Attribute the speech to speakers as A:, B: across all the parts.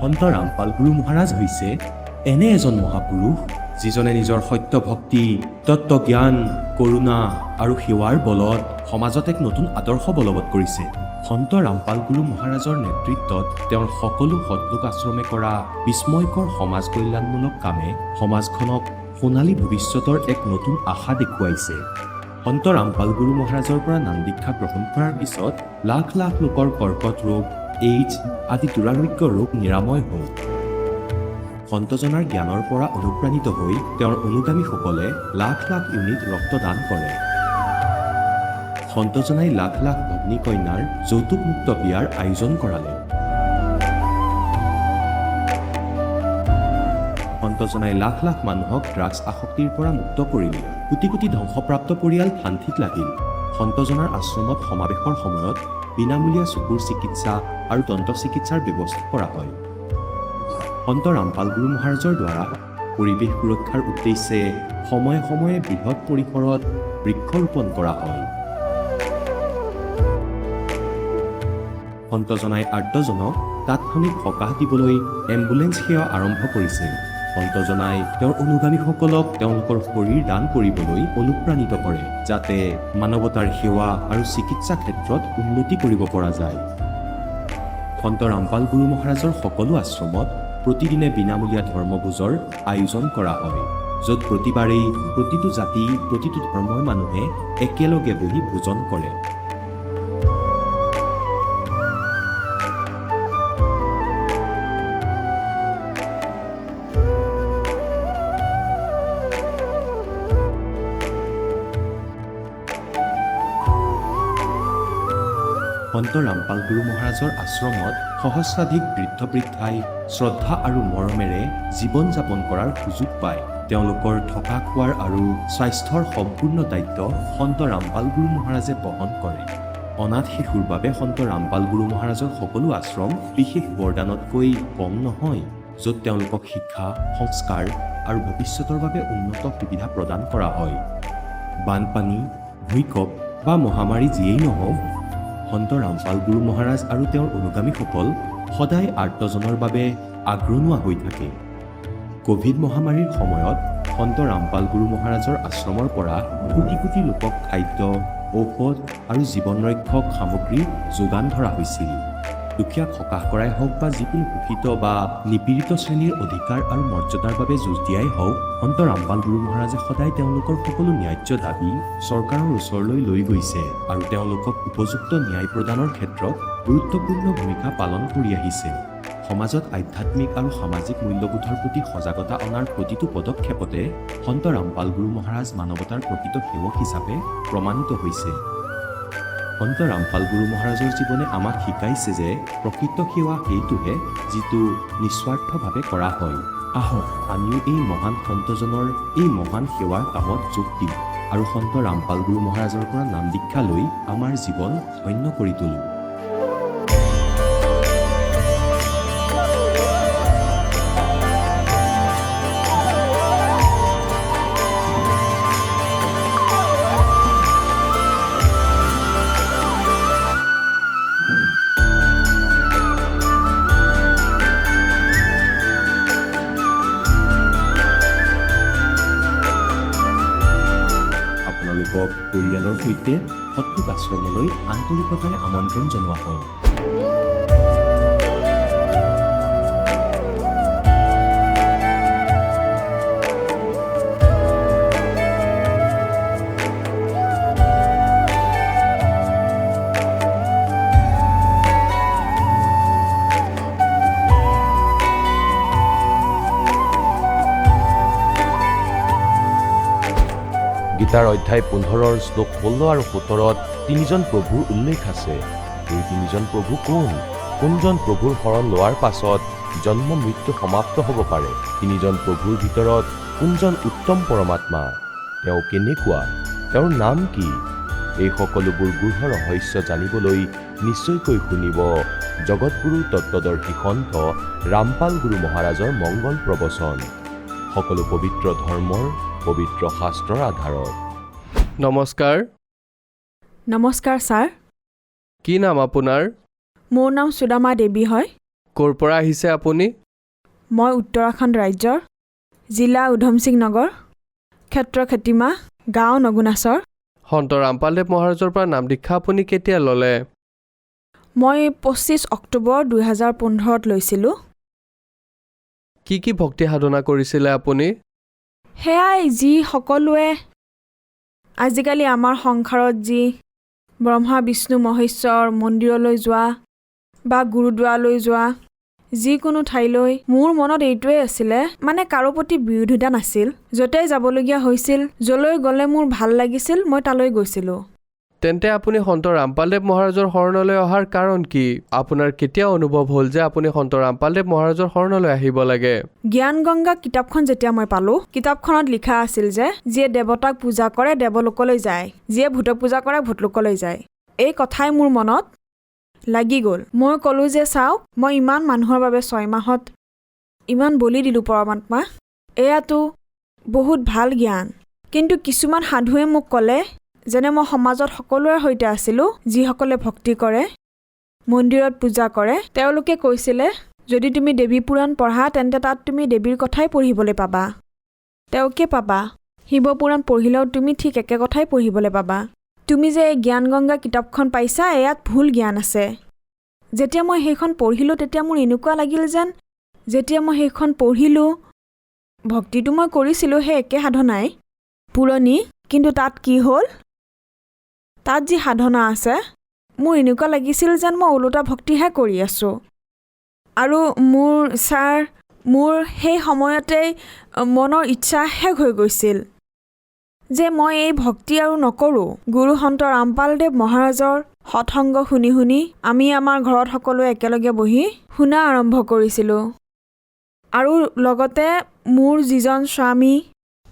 A: সন্ত ৰামপাল গুৰু মহাৰাজ হৈছে এনে এজন মহাপুৰুষ যিজনে নিজৰ সত্য ভক্তি, তত্ত্বজ্ঞান, কৰোণা আৰু সেৱাৰ বলত সমাজত এক নতুন আদৰ্শ বলবৎ কৰিছে। সন্ত ৰামপাল গুৰু মহাৰাজৰ নেতৃত্বত তেওঁৰ সকলো সৎলোক আশ্ৰমে কৰা বিস্ময়কৰ সমাজ কল্যাণমূলক কামে সমাজখনক সোণালী ভৱিষ্যতৰ এক নতুন আশা দেখুৱাইছে। সন্ত ৰামপাল গুৰু মহাৰাজৰ পৰা নাম দীক্ষা গ্ৰহণ কৰাৰ পিছত লাখ লাখ লোকৰ কৰ্কট ৰোগ, এইডছ আদি দুৰাৰোগ্য ৰোগ নিৰাময় হ'ল। সন্তজনাৰ জ্ঞানৰ পৰা অনুপ্ৰাণিত হৈ তেওঁৰ অনুগামীসকলে লাখ লাখ ইউনিট ৰক্তদান কৰে। সন্তজনাই লাখ লাখ ভগ্নী কন্যাৰ যৌতুকমুক্ত বিয়াৰ আয়োজন কৰালে। সন্তজনাই লাখ লাখ মানুহক ড্ৰাগছ আসক্তিৰ পৰা মুক্ত কৰিলে। কোটি কোটি ধ্বংসপ্ৰাপ্ত পৰিয়াল শান্তিত লাগিল। সন্তজনাৰ আশ্ৰমত সমাৱেশৰ সময়ত বিনামূলীয়া চকুৰ চিকিৎসা আৰু দন্ত চিকিৎসাৰ ব্যৱস্থা কৰা হয়। সন্ত ৰামপাল গুৰু মহাৰাজৰ দ্বাৰা পৰিৱেশ সুৰক্ষাৰ উদ্দেশ্যে সময়ে সময়ে বৃহৎ পৰিসৰত বৃক্ষৰোপণ কৰা হয়। সন্তজনাই আৰ্তজনক তাৎক্ষণিক সকাহ দিবলৈ এম্বুলেন্স সেৱা আৰম্ভ কৰিছে। সন্তজনাই তেওঁৰ অনুগামীসকলক তেওঁলোকৰ শৰীৰ দান কৰিবলৈ অনুপ্ৰাণিত কৰে, যাতে মানৱতাৰ সেৱা আৰু চিকিৎসা ক্ষেত্ৰত উন্নতি কৰিব পৰা যায়। সন্ত ৰামপাল গুৰু মহাৰাজৰ সকলো আশ্ৰমত প্ৰতিদিনে বিনামূলীয়া ধৰ্মভোজৰ আয়োজন কৰা হয়, য'ত প্ৰতিবাৰেই প্ৰতিটো জাতি, প্ৰতিটো ধৰ্মৰ মানুহে একেলগে বহি ভোজন কৰে। সন্ত ৰামপাল গুৰু মহাৰাজৰ আশ্ৰমত সহস্ৰাধিক বৃদ্ধ বৃদ্ধাই শ্ৰদ্ধা আৰু মৰমেৰে জীৱন যাপন কৰাৰ সুযোগ পায়। তেওঁলোকৰ থকা খোৱাৰ আৰু স্বাস্থ্যৰ সম্পূৰ্ণ দায়িত্ব সন্ত ৰামপাল গুৰু মহাৰাজে বহন কৰে। অনাথ শিশুৰ বাবে সন্ত ৰামপাল গুৰু মহাৰাজৰ সকলো আশ্ৰম বিশেষ বৰদানতকৈ কম নহয়, য'ত তেওঁলোকক শিক্ষা, সংস্কাৰ আৰু ভৱিষ্যতৰ বাবে উন্নত সুবিধা প্ৰদান কৰা হয়। বানপানী, ভূঁইকঁপ বা মহামাৰী যিয়েই নহওক, সন্ত ৰামপাল গুৰু মহাৰাজ আৰু তেওঁৰ অনুগামীসকল সদায় আৰ্তজনৰ বাবে আগৰণুৱা হৈ থাকে। কোভিড মহামাৰীৰ সময়ত সন্ত ৰামপাল গুৰু মহাৰাজৰ আশ্ৰমৰ পৰা কোটি কোটি লোকক খাদ্য, ঔষধ আৰু জীৱন ৰক্ষক সামগ্ৰী যোগান ধৰা হৈছিল। দুখীয়াক সকাহ কৰাই হওক বা যিকোনো শোষিত বা নিপীড়িত শ্ৰেণীৰ অধিকাৰ আৰু মৰ্যাদাৰ বাবে যুঁজ দিয়াই হওক, সন্ত ৰামপাল গুৰু মহাৰাজে সদায় তেওঁলোকৰ সকলো ন্যায্য দাবী চৰকাৰৰ ওচৰলৈ লৈ গৈছে আৰু তেওঁলোকক উপযুক্ত ন্যায় প্ৰদানৰ ক্ষেত্ৰত গুৰুত্বপূৰ্ণ ভূমিকা পালন কৰি আহিছে। সমাজত আধ্যাত্মিক আৰু সামাজিক মূল্যবোধৰ প্ৰতি সজাগতা অনাৰ প্ৰতিটো পদক্ষেপতে সন্ত ৰামপাল গুৰু মহাৰাজ মানৱতাৰ প্ৰকৃত সেৱক হিচাপে প্ৰমাণিত হৈছে। সন্ত ৰামপাল গুৰু মহাৰাজৰ জীৱনে আমাক শিকাইছে যে প্ৰকৃত সেৱা সেইটোহে যিটো নিস্বাৰ্থভাৱে কৰা হয়। আহক আমিও এই মহান সন্তজনৰ এই মহান সেৱাৰ কামত যোগ দিম আৰু সন্ত ৰামপাল গুৰু মহাৰাজৰ পৰা নাম দীক্ষা লৈ আমাৰ জীৱন ধন্য কৰি তোলোঁ। আপোনালোকক পৰিয়ালৰ সৈতে সৎলোক আশ্ৰমলৈ আন্তৰিকতাৰে আমন্ত্ৰণ জনোৱা হয়।
B: গীতাৰ অধ্যায় 15 শ্লোক 16 আৰু 17ত তিনিজন প্ৰভুৰ উল্লেখ আছে। এই তিনিজন প্ৰভু কোন? কোনজন প্ৰভুৰ শৰণ লোৱাৰ পাছত জন্ম মৃত্যু সমাপ্ত হ'ব পাৰে? তিনিজন প্ৰভুৰ ভিতৰত কোনজন উত্তম পৰমাত্মা? তেওঁ কেনেকুৱা? তেওঁৰ নাম কি? এই সকলোবোৰ গূঢ় ৰহস্য জানিবলৈ নিশ্চয়কৈ শুনিব জগতগুৰু তত্ত্বদৰ্শী সন্ত ৰামপাল গুৰু মহাৰাজৰ মংগল প্ৰবচন, সকলো পবিত্ৰ ধৰ্মৰ পবিত্ৰ শাস্ত্ৰৰ আধাৰত।
C: নমস্কাৰ।
D: নমস্কাৰ ছাৰ।
C: কি নাম আপোনাৰ?
D: মোৰ নাম সুদামা দেৱী হয়।
C: ক'ৰ পৰা আহিছে আপুনি?
D: মই উত্তৰাখণ্ড ৰাজ্যৰ জিলা উধমসিং নগৰ, ক্ষেত্ৰ খেতিমা, গাঁও নগুনাচৰ।
C: সন্ত ৰামপালদেৱ মহাৰাজৰ পৰা নাম দীক্ষা আপুনি কেতিয়া ল'লে?
D: মই 25 অক্টোবৰ 2015 লৈছিলোঁ।
C: কি ভক্তি সাধনা কৰিছিলে আপুনি?
D: সেয়াই যি সকলোৱে আজিকালি আমাৰ সংসাৰত যি ব্ৰহ্মা বিষ্ণু মহেশ্বৰ মন্দিৰলৈ যোৱা বা গুৰুদ্বাৰলৈ যোৱা, যিকোনো ঠাইলৈ মোৰ মনত এইটোৱেই আছিলে, মানে কাৰো প্ৰতি বিৰোধিতা নাছিল। য'তেই যাবলগীয়া হৈছিল, য'লৈ গ'লে মোৰ ভাল লাগিছিল, মই তালৈ গৈছিলোঁ।
C: তেন্তে আপুনি সন্ত ৰামপালদেৱ মহাৰাজৰ শৰণলৈ অহাৰ কাৰণ কি? আপোনাৰ কেতিয়া অনুভৱ হ'ল যে আপুনি সন্ত ৰামপালদেৱ মহাৰাজৰ শৰণলৈ আহিব লাগে?
D: জ্ঞান গংগা কিতাপখন যেতিয়া মই পালোঁ, কিতাপখনত লিখা আছিল যে যিয়ে দেৱতাক পূজা কৰে দেৱলোকলৈ যায়, যিয়ে ভূতক পূজা কৰে ভূতলোকলৈ যায়। এই কথাই মোৰ মনত লাগি গ'ল। মই ক'লোঁ যে চাওক, মই ইমান মানুহৰ বাবে 6 মাহত ইমান বলি দিলোঁ পৰমাত্মা, এয়াতো বহুত ভাল জ্ঞান। কিন্তু কিছুমান সাধুৱে মোক ক'লে, যেনে মই সমাজত সকলোৰে সৈতে আছিলোঁ, যিসকলে ভক্তি কৰে, মন্দিৰত পূজা কৰে, তেওঁলোকে কৈছিলে যদি তুমি দেৱী পুৰাণ পঢ়া তেন্তে তাত তুমি দেৱীৰ কথাই পঢ়িবলৈ পাবা, তেওঁকে পাবা। শিৱ পুৰাণ পঢ়িলেও তুমি ঠিক একে কথাই পঢ়িবলৈ পাবা। তুমি যে এই জ্ঞান গংগা কিতাপখন পাইছা, ইয়াত ভুল জ্ঞান আছে। যেতিয়া মই সেইখন পঢ়িলোঁ তেতিয়া মোৰ এনেকুৱা লাগিল যেন যেতিয়া মই সেইখন পঢ়িলোঁ, ভক্তিটো মই কৰিছিলোঁ সেই একে সাধনাই পুৰণি, কিন্তু তাত কি হ'ল, তাত যি সাধনা আছে মোৰ এনেকুৱা লাগিছিল যেন মই ওলোটা ভক্তিহে কৰি আছোঁ। আৰু মোৰ সেই সময়তেই মনৰ ইচ্ছা শেষ হৈ গৈছিল যে মই এই ভক্তি আৰু নকৰোঁ। গুৰু সন্ত ৰামপালদেৱ মহাৰাজৰ সৎসংগ শুনি শুনি আমি আমাৰ ঘৰত সকলোৱে একেলগে বহি শুনা আৰম্ভ কৰিছিলোঁ। আৰু লগতে মোৰ যিজন স্বামী,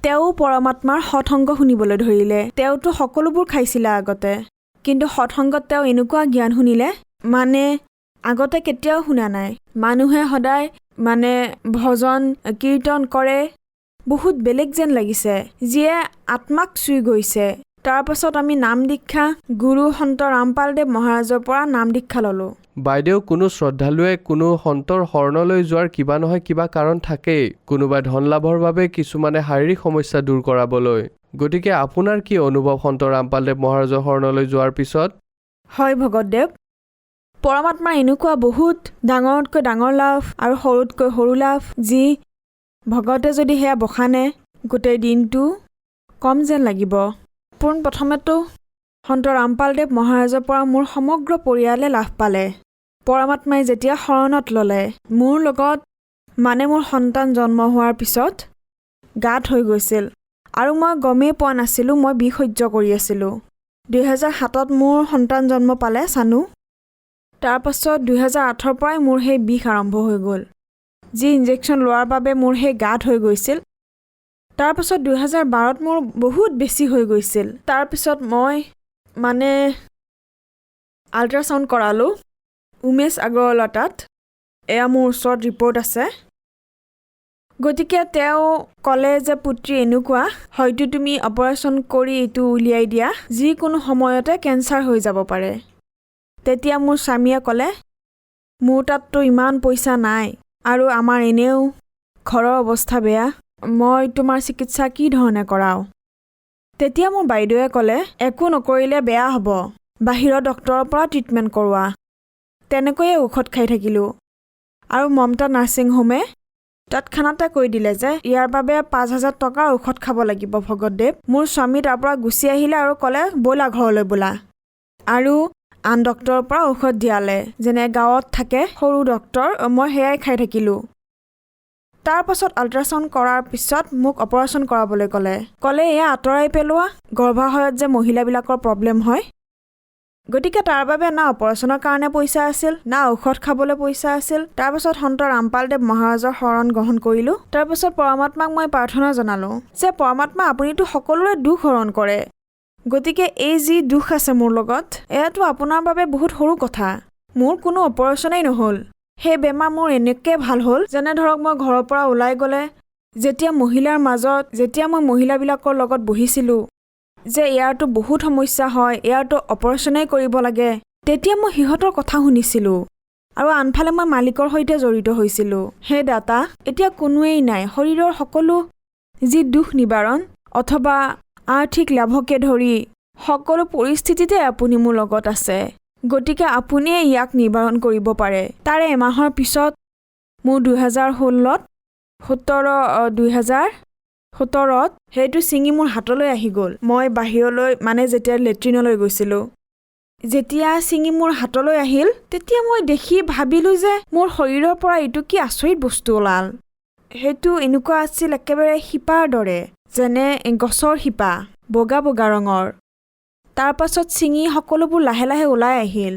D: তেওঁ পৰমাত্মাৰ সৎসংগ শুনিবলৈ ধৰিলে। তেওঁতো সকলোবোৰ খাইছিলে আগতে, কিন্তু সৎসংগত তেওঁ এনেকুৱা জ্ঞান শুনিলে, মানে আগতে কেতিয়াও শুনা নাই। মানুহে সদায় ভজন কীৰ্তন কৰে, বহুত বেলেগ যেন লাগিছে, যিয়ে আত্মাক চুই গৈছে। তাৰপাছত আমি নাম দীক্ষা গুৰু সন্ত ৰামপালদেৱ মহাৰাজৰ পৰা নাম দীক্ষা ল'লোঁ।
C: বাইদেউ, কোনো শ্ৰদ্ধালুৱে কোনো সন্তৰ শৰণলৈ যোৱাৰ কিবা নহয় কিবা কাৰণ থাকেই। কোনোবাই ধন লাভৰ বাবে, কিছুমানে শাৰীৰিক সমস্যা দূৰ কৰাবলৈ। গতিকে আপোনাৰ কি অনুভৱ সন্ত ৰামপালদেৱ মহাৰাজৰ শৰণলৈ যোৱাৰ পিছত?
D: হয় ভগতদেৱ, পৰমাত্মাৰ এনেকুৱা বহুত ডাঙৰতকৈ ডাঙৰ লাভ আৰু সৰুতকৈ সৰু লাভ, যি ভগতে যদি সেয়া বখানে গোটেই দিনটো কম যেন লাগিব। পোনপ্ৰথমেতো সন্ত ৰামপালদেৱ মহাৰাজৰ পৰা মোৰ সমগ্ৰ পৰিয়ালে লাভ পালে। পৰমাত্মাই যেতিয়া শৰণত ল'লে, মোৰ লগত মোৰ সন্তান জন্ম হোৱাৰ পিছত গাত হৈ গৈছিল আৰু মই গমেই পোৱা নাছিলোঁ, মই বিষ সহ্য কৰি আছিলোঁ। 2007 মোৰ সন্তান জন্ম পালে চানু। তাৰপাছত 2008 পৰাই মোৰ সেই বিষ আৰম্ভ হৈ গ'ল, যি ইনজেকশ্যন লোৱাৰ বাবে মোৰ সেই গাত হৈ গৈছিল। তাৰপাছত 2012 মোৰ বহুত বেছি হৈ গৈছিল। তাৰপিছত মই আল্ট্ৰাচাউণ্ড কৰালোঁ উমেশ আগৰৱালা তাত। এয়া মোৰ ওচৰত ৰিপৰ্ট আছে। গতিকে তেওঁ ক'লে যে পুত্ৰী এনেকুৱা, হয়তো তুমি অপাৰেশ্যন কৰি এইটো উলিয়াই দিয়া, যিকোনো সময়তে কেঞ্চাৰ হৈ যাব পাৰে। তেতিয়া মোৰ স্বামীয়ে ক'লে, মোৰ তাততো ইমান পইচা নাই আৰু আমাৰ এনেও ঘৰৰ অৱস্থা বেয়া, মই তোমাৰ চিকিৎসা কি ধৰণে কৰাওঁ? তেতিয়া মোৰ বাইদেৱে ক'লে, একো নকৰিলে বেয়া হ'ব, বাহিৰৰ ডক্তৰৰ পৰা ট্ৰিটমেণ্ট কৰোৱা। তেনেকৈয়ে ঔষধ খাই থাকিলোঁ। আৰু মমতা নাৰ্ছিং হোমে তৎক্ষণাতে কৈ দিলে যে ইয়াৰ বাবে 5,000 টকাৰ ঔষধ খাব লাগিব ভগতদেৱ। মোৰ স্বামী তাৰ পৰা গুচি আহিলে আৰু ক'লে, ব'লা ঘৰলৈ ব'লা। আৰু আন ডক্তৰৰ পৰা ঔষধ দিয়ালে, যেনে গাঁৱত থাকে সৰু ডক্তৰ, মই সেয়াই খাই থাকিলোঁ। তাৰপাছত আল্ট্ৰাচাউণ্ড কৰাৰ পিছত মোক অপাৰেশ্যন কৰাবলৈ ক'লে এয়া আঁতৰাই পেলোৱা, গৰ্ভাশয়ত যে মহিলাবিলাকৰ প্ৰব্লেম হয়। গতিকে তাৰ বাবে না অপাৰেশ্যনৰ কাৰণে পইচা আছিল, না ঔষধ খাবলৈ পইচা আছিল। তাৰপাছত সন্ত ৰামপালদেৱ মহাৰাজৰ শৰণ গ্ৰহণ কৰিলোঁ। তাৰপাছত পৰমাত্মাক মই প্ৰাৰ্থনা জনালোঁ যে পৰমাত্মা, আপুনিতো সকলোৰে দুখ হৰণ কৰে, গতিকে এই যি দুখ আছে মোৰ লগত, এয়াতো আপোনাৰ বাবে বহুত সৰু কথা। মোৰ কোনো অপাৰেশ্যনেই নহ'ল, সেই বেমাৰ মোৰ এনেকৈ ভাল হ'ল, যেনে ধৰক মই ঘৰৰ পৰা ওলাই গ'লে যেতিয়া মই মহিলাবিলাকৰ লগত বহিছিলোঁ যে ইয়াৰতো বহুত সমস্যা হয়, ইয়াৰতো অপাৰেশ্যনেই কৰিব লাগে, তেতিয়া মই সিহঁতৰ কথা শুনিছিলোঁ আৰু আনফালে মই মালিকৰ সৈতে জড়িত হৈছিলোঁ। হে দাতা, এতিয়া কোনোৱেই নাই। শৰীৰৰ সকলো যি দুখ নিবাৰণ অথবা আৰ্থিক লাভকে ধৰি সকলো পৰিস্থিতিতে আপুনি মোৰ লগত আছে। গতিকে আপুনিয়ে ইয়াক নিবাৰণ কৰিব পাৰে। তাৰে এমাহৰ পিছত মোৰ 2017ত সেইটো ছিঙি মোৰ হাতলৈ আহি গ'ল। মই বাহিৰলৈ যেতিয়া লেট্ৰিনলৈ গৈছিলোঁ, যেতিয়া ছিঙি মোৰ হাতলৈ আহিল, তেতিয়া মই দেখি ভাবিলোঁ যে মোৰ শৰীৰৰ পৰা এইটো কি আচৰিত বস্তু ওলাল। সেইটো এনেকুৱা আছিল একেবাৰে শিপাৰ দৰে, যেনে গছৰ শিপা, বগা বগা ৰঙৰ। তাৰ পাছত ছিঙি সকলোবোৰ লাহে লাহে ওলাই আহিল।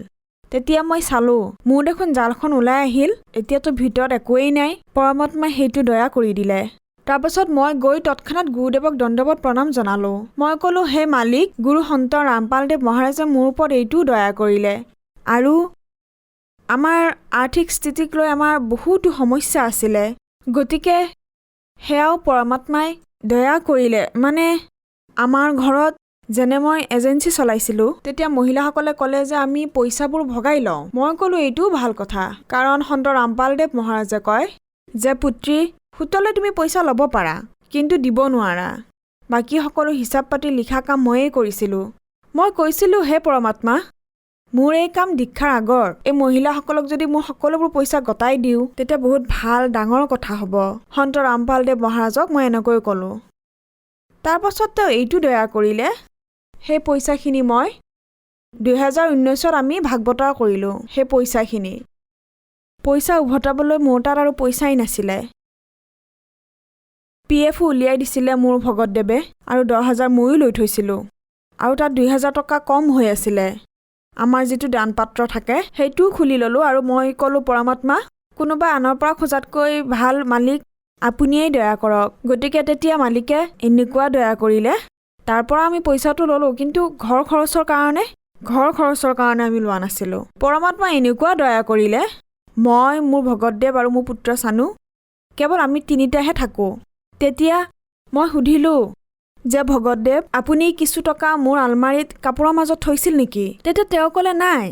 D: তেতিয়া মই চালোঁ, মোৰ দেখোন জালখন ওলাই আহিল। এতিয়াতো ভিতৰত একোৱেই নাই। পৰমাত্মাই সেইটো দয়া কৰি দিলে। তাৰপাছত মই গৈ তৎক্ষণাত গুৰুদেৱক দণ্ডৱত প্ৰণাম জনালোঁ। মই ক'লোঁ, হে মালিক, গুৰু সন্ত ৰামপালদেৱ মহাৰাজে মোৰ ওপৰত এইটোও দয়া কৰিলে। আৰু আমাৰ আৰ্থিক স্থিতিক লৈ আমাৰ বহুতো সমস্যা আছিলে। গতিকে সেয়াও পৰমাত্মাই দয়া কৰিলে। আমাৰ ঘৰত যেনে মই এজেঞ্চি চলাইছিলোঁ, তেতিয়া মহিলাসকলে ক'লে যে আমি পইচাবোৰ ভগাই লওঁ। মই ক'লোঁ, এইটোও ভাল কথা, কাৰণ সন্ত ৰামপালদেৱ মহাৰাজে কয় যে পুত্ৰী, সুতলৈ তুমি পইচা ল'ব পাৰা, কিন্তু দিব নোৱাৰা। বাকী সকলো হিচাপ পাতি লিখা কাম ময়েই কৰিছিলোঁ। মই কৈছিলোঁ, হে পৰমাত্মা, মোৰ এই কাম দীক্ষাৰ আগৰ। এই মহিলাসকলক যদি মোৰ সকলোবোৰ পইচা গতাই দিওঁ, তেতিয়া বহুত ভাল ডাঙৰ কথা হ'ব। সন্ত ৰামপালদেৱ মহাৰাজক মই এনেকৈ ক'লোঁ। তাৰ পাছত তেওঁ এইটো দয়া কৰিলে, সেই পইচাখিনি মই 2019ত আমি ভাগ বতৰা কৰিলোঁ। সেই পইচা উভতাবলৈ মোৰ তাত আৰু পইচাই নাছিলে। PFও উলিয়াই দিছিলে মোৰ ভগতদেৱে, আৰু 10,000 ময়ো লৈ থৈছিলোঁ। আৰু তাত 2,000 টকা কম হৈ আছিলে। আমাৰ যিটো দানপাত্ৰ থাকে সেইটোও খুলি ল'লোঁ। আৰু মই ক'লোঁ, পৰমাত্মা, কোনোবা আনৰ পৰা খোজাতকৈ ভাল মালিক আপুনিয়েই দয়া কৰক। গতিকে তেতিয়া মালিকে এনেকুৱা দয়া কৰিলে। তাৰ পৰা আমি পইচাটো ল'লোঁ, কিন্তু ঘৰ খৰচৰ কাৰণে আমি লোৱা নাছিলোঁ। পৰমাত্মা এনেকুৱা দয়া কৰিলে, মই, মোৰ ভগতদেৱ আৰু মোৰ পুত্ৰ চানু, কেৱল আমি তিনিটাহে থাকোঁ। তেতিয়া মই সুধিলোঁ যে ভগতদেৱ, আপুনি কিছু টকা মোৰ আলমাৰীত কাপোৰৰ মাজত থৈছিল নেকি? তেতিয়া তেওঁ ক'লে, নাই,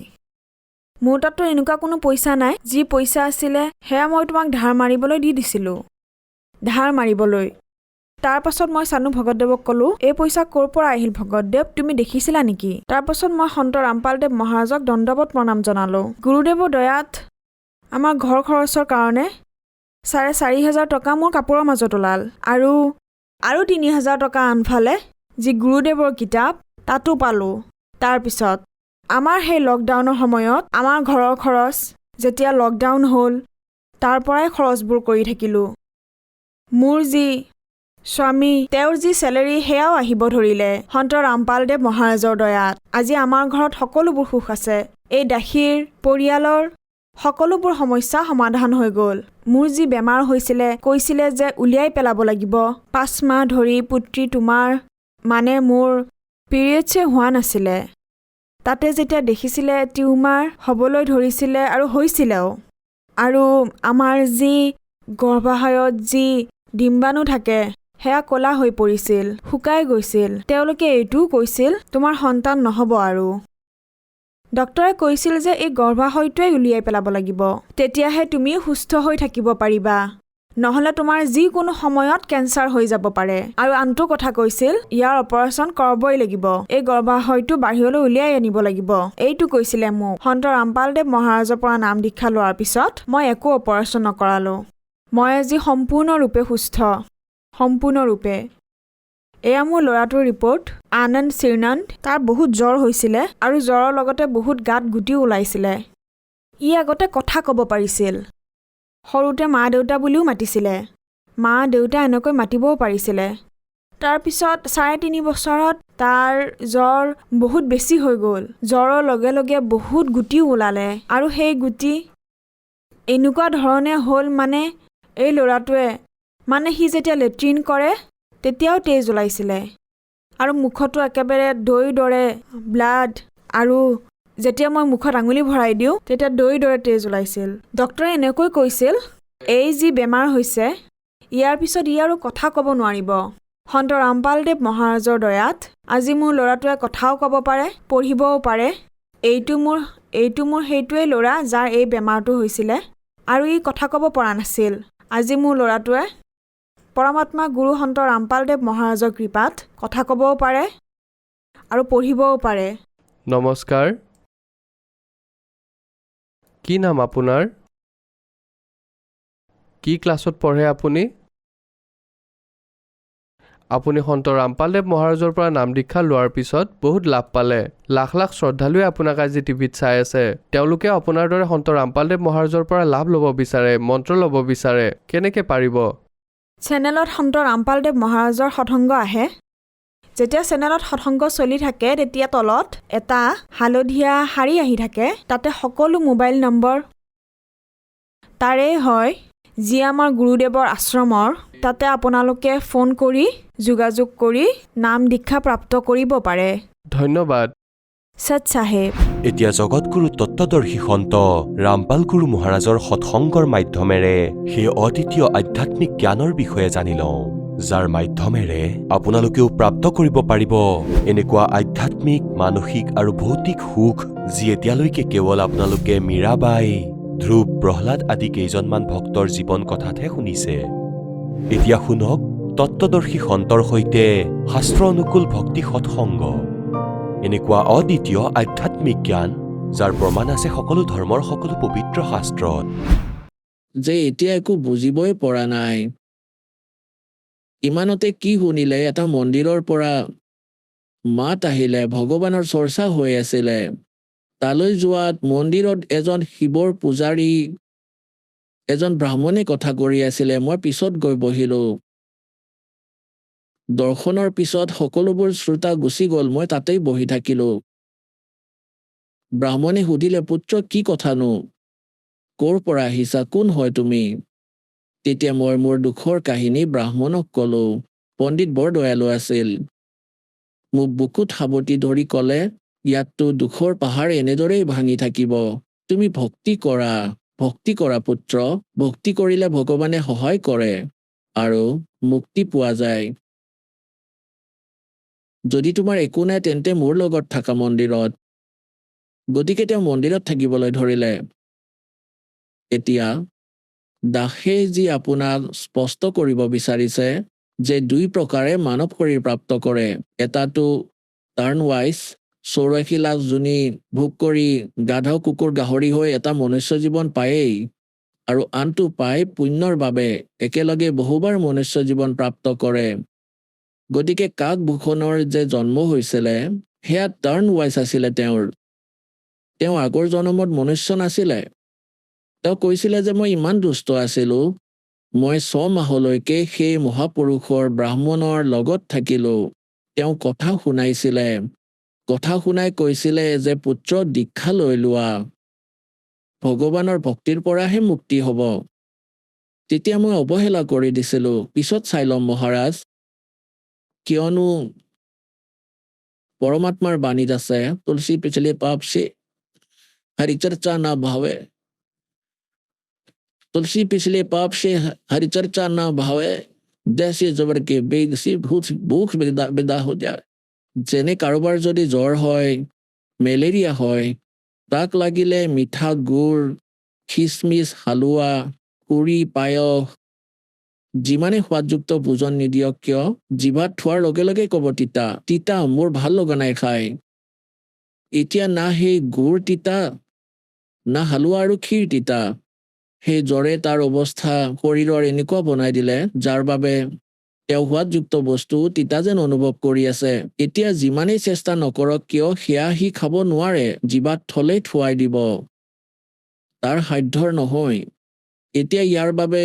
D: মোৰ তাততো এনেকুৱা কোনো পইচা নাই। যি পইচা আছিলে সেয়া মই তোমাক ধাৰ মাৰিবলৈ দি দিছিলোঁ। তাৰ পাছত মই চানু ভগতদেৱক ক'লোঁ, এই পইচা ক'ৰ পৰা আহিল ভগতদেৱ, তুমি দেখিছিলা নেকি? তাৰ পাছত মই সন্ত ৰামপালদেৱ মহাৰাজক দণ্ডৱত প্ৰণাম জনালোঁ। গুৰুদেৱৰ দয়াত আমাৰ ঘৰ খৰচৰ কাৰণে 4,500 টকা মোৰ কাপোৰৰ মাজত ওলাল। আৰু 3,000 টকা আনফালে যি গুৰুদেৱৰ কিতাপ তাতো পালোঁ। তাৰপিছত আমাৰ সেই লকডাউনৰ সময়ত আমাৰ ঘৰৰ খৰচ যেতিয়া লকডাউন হ'ল, তাৰ পৰাই খৰচবোৰ কৰি থাকিলোঁ। মোৰ যি স্বামী, তেওঁৰ যি চেলেৰী সেয়াও আহিব ধৰিলে সন্ত ৰামপালদেৱ মহাৰাজৰ দয়াত। আজি আমাৰ ঘৰত সকলোবোৰ সুখ আছে। এই দাসীৰ পৰিয়ালৰ সকলোবোৰ সমস্যা সমাধান হৈ গ'ল। মোৰ যি বেমাৰ হৈছিলে, কৈছিলে যে উলিয়াই পেলাব লাগিব। 5 মাহ ধৰি পুত্ৰী তোমাৰ মোৰ পিৰিয়ডছে হোৱা নাছিলে। তাতে যেতিয়া দেখিছিলে টিউমাৰ হ'বলৈ ধৰিছিলে আৰু হৈছিলেও। আৰু আমাৰ যি গৰ্ভাশয়ত যি ডিম্বাণু থাকে সেয়া ক'লা হৈ পৰিছিল, শুকাই গৈছিল। তেওঁলোকে এইটোও কৈছিল তোমাৰ সন্তান নহ'ব। আৰু ডক্তৰে কৈছিল যে এই গৰ্ভাশয়টোৱেই উলিয়াই পেলাব লাগিব, তেতিয়াহে তুমি সুস্থ হৈ থাকিব পাৰিবা। নহ'লে তোমাৰ যিকোনো সময়ত কেঞ্চাৰ হৈ যাব পাৰে। আৰু আনটো কথা কৈছিল, ইয়াৰ অপাৰেশ্যন কৰাবই লাগিব, এই গৰ্ভাশয়টো বাহিৰলৈ উলিয়াই আনিব লাগিব। এইটো কৈছিলে মোক। সন্ত ৰামপালদেৱ মহাৰাজৰ পৰা নাম দীক্ষা লোৱাৰ পিছত মই একো অপাৰেশ্যন নকৰালোঁ। মই আজি সম্পূৰ্ণৰূপে সুস্থ, সম্পূৰ্ণৰূপে। এয়া মোৰ ল'ৰাটোৰ ৰিপৰ্ট। আনন্দ শ্ৰীনন্দ। তাৰ বহুত জ্বৰ হৈছিলে আৰু জ্বৰৰ লগতে বহুত গাত গুটিও ওলাইছিলে। ই আগতে কথা ক'ব পাৰিছিল। সৰুতে মা দেউতা বুলিও মাতিছিলে। মা দেউতা এনেকৈ মাতিবও পাৰিছিলে। তাৰপিছত 3.5 বছৰত তাৰ জ্বৰ বহুত বেছি হৈ গ'ল। জ্বৰৰ লগে লগে বহুত গুটিও ওলালে। আৰু সেই গুটি এনেকুৱা ধৰণে হ'ল এই ল'ৰাটোৱে সি যেতিয়া লেট্ৰিন কৰে তেতিয়াও তেজ ওলাইছিলে। আৰু মুখতো একেবাৰে দৈৰ দৰে ব্লাড। আৰু যেতিয়া মই মুখত আঙুলি ভৰাই দিওঁ তেতিয়া দৈৰ দৰে তেজ ওলাইছিল। ডক্তৰে এনেকৈ কৈছিল, এই যি বেমাৰ হৈছে ইয়াৰ পিছত ই আৰু কথা ক'ব নোৱাৰিব। সন্ত ৰামপালদেৱ মহাৰাজৰ দয়াত আজি মোৰ ল'ৰাটোৱে কথাও ক'ব পাৰে, পঢ়িবও পাৰে। এইটো মোৰ এইটো মোৰ সেইটোৱেই ল'ৰা যাৰ এই বেমাৰটো হৈছিলে আৰু ই কথা ক'ব পৰা নাছিল। আজি মোৰ ল'ৰাটোৱে পৰমাত্মা গুৰু সন্ত ৰামপালদেৱ মহাৰাজৰ কৃপাত কথা ক'বও পাৰে আৰু পঢ়িবও পাৰে।
C: নমস্কাৰ। কি নাম আপোনাৰ? কি ক্লাছত পঢ়ে আপুনি? আপুনি সন্ত ৰামপালদেৱ মহাৰাজৰ পৰা নাম দীক্ষা লোৱাৰ পিছত বহুত লাভ পালে। লাখ লাখ শ্ৰদ্ধালুৱে আপোনাক আজি টিভিত চাই আছে। তেওঁলোকে আপোনাৰ দৰে সন্ত ৰামপালদেৱ মহাৰাজৰ পৰা লাভ ল'ব বিচাৰে, মন্ত্ৰ ল'ব বিচাৰে। কেনেকৈ পাৰিব?
D: চেনেলত সন্ত ৰামপালদেৱ মহাৰাজৰ সৎসংগ আহে। যেতিয়া চেনেলত সৎসংগ চলি থাকে তেতিয়া তলত এটা হালধীয়া শাৰী আহি থাকে। তাতে সকলো মোবাইল নম্বৰ তাৰে হয় যি আমাৰ গুৰুদেৱৰ আশ্ৰমৰ। তাতে আপোনালোকে ফোন কৰি যোগাযোগ কৰি নাম দীক্ষা প্ৰাপ্ত কৰিব পাৰে।
C: ধন্যবাদ।
D: সৎ চাহেব।
B: এতিয়া জগতগুৰু তত্ত্বদৰ্শী সন্ত ৰামপাল গুৰু মহাৰাজৰ সৎসংগৰ মাধ্যমেৰে সেই অদ্বিতীয় আধ্যাত্মিক জ্ঞানৰ বিষয়ে জানি লওঁ, যাৰ মাধ্যমেৰে আপোনালোকেও প্ৰাপ্ত কৰিব পাৰিব এনেকুৱা আধ্যাত্মিক, মানসিক আৰু ভৌতিক সুখ যি এতিয়ালৈকে কেৱল আপোনালোকে মীৰাবাই, ধ্ৰুৱ, প্ৰহ্লাদ আদি কেইজনমান ভক্তৰ জীৱন কথাতহে শুনিছে। এতিয়া শুনক তত্ত্বদৰ্শী সন্তৰ সৈতে শাস্ত্ৰ অনুকূল ভক্তি সৎসংগ, এনেকুৱা অদ্বিতীয় আধ্যাত্মিক জ্ঞান যাৰ প্ৰমাণ আছে সকলো ধৰ্মৰ সকলো পবিত্ৰ শাস্ত্ৰত।
E: যে এতিয়া একো বুজিবই পৰা নাই। ইমানতে কি শুনিলে, এটা মন্দিৰৰ পৰা মাত আহিলে, ভগৱানৰ চৰ্চা হৈ আছিলে। তালৈ যোৱাত মন্দিৰত এজন শিৱৰ পূজাৰী এজন ব্ৰাহ্মণে কথা কৰি আছিলে। মই পিছত গৈ বহিলো। দৰ্শনৰ পিছত সকলোবোৰ শ্ৰোতা গুচি গ'ল, মই তাতেই বহি থাকিলো। ব্ৰাহ্মণে সুধিলে, পুত্ৰ কি কথানো? ক'ৰ পৰা আহিছা? কোন হয় তুমি? তেতিয়া মই মোৰ দুখৰ কাহিনী ব্ৰাহ্মণক ক'লো। পণ্ডিত বৰ দয়ালু আছিল। মোক বুকুত সাৱটি ধৰি ক'লে, ইয়াততো দুখৰ পাহাৰ এনেদৰেই ভাঙি থাকিব। তুমি ভক্তি কৰা পুত্ৰ। ভক্তি কৰিলে ভগৱানে সহায় কৰে আৰু মুক্তি পোৱা যায়। যদি তোমাৰ একো নাই তেন্তে মোৰ লগত থাকা মন্দিৰত। গতিকে তেওঁ মন্দিৰত থাকিবলৈ ধৰিলে। এতিয়া দাসে যি আপোনাক স্পষ্ট কৰিব বিচাৰিছে যে দুই প্ৰকাৰে মানৱ শৰীৰ প্ৰাপ্ত কৰে। এটাটো টাৰ্ণ ৱাইজ 84 লাখ যোনি ভোগ কৰি গাধ, কুকুৰ, গাহৰি হৈ এটা মনুষ্য জীৱন পায়েই, আৰু আনটো পায় পুণ্যৰ বাবে একেলগে বহুবাৰ মনুষ্য জীৱন প্ৰাপ্ত কৰে। গতিকে কাকভূষণৰ যে জন্ম হৈছিলে সেয়া টাৰ্ণ ৱাইজ আছিলে তেওঁৰ। তেওঁ আগৰ জন্মত মনুষ্য নাছিলে। তেওঁ কৈছিলে যে মই ইমান দুষ্ট আছিলো, মই 6 মাহলৈকে সেই মহাপুৰুষৰ ব্ৰাহ্মণৰ লগত থাকিলো। তেওঁ কথা শুনাইছিলে। কথা শুনাই কৈছিলে যে পুত্ৰ দীক্ষা লৈ লোৱা, ভগৱানৰ ভক্তিৰ পৰাহে মুক্তি হ'ব। তেতিয়া মই অৱহেলা কৰি দিছিলো। পিছত চাই ল'ম মহাৰাজ, কিয়নো পৰমাত্মাৰ বাণীত আছে, তুলসী পিছলে পাপ সে হৰিচৰ্চা না ভাৱে, तुलसी पिछले पाप से हरिचर्चा ना भावे, जैसे जबर के बेग से भूख বিদা হৈ যায়। যেনে কাৰোবাৰ যদি জ্বৰ হয়, মেলেৰিয়া হয়, তাক লাগিলে মিঠা গুড়, খিচমিচ, হালোৱা, পুৰি, পায়স, যিমানে সোৱাদযুক্ত ভোজন নিদিয়ক কিয়, জিভাত থোৱাৰ লগে লগে ক'ব তিতা তিতা, মোৰ ভাল লগা নাই খাই। এতিয়া না সেই গুড় তিতা, না হালোৱা আৰু ক্ষীৰ তিতা। সেই জ্বৰে তাৰ অৱস্থা শৰীৰৰ এনেকুৱা বনাই দিলে, যাৰ বাবে তেওঁ সোৱাদযুক্ত বস্তু তিতা যেন অনুভৱ কৰি আছে। এতিয়া যিমানেই চেষ্টা নকৰক কিয় সেয়া সি খাব নোৱাৰে, জিভাত থলেই থুৱাই দিব, তাৰ সাধ্যৰ নহয়। এতিয়া ইয়াৰ বাবে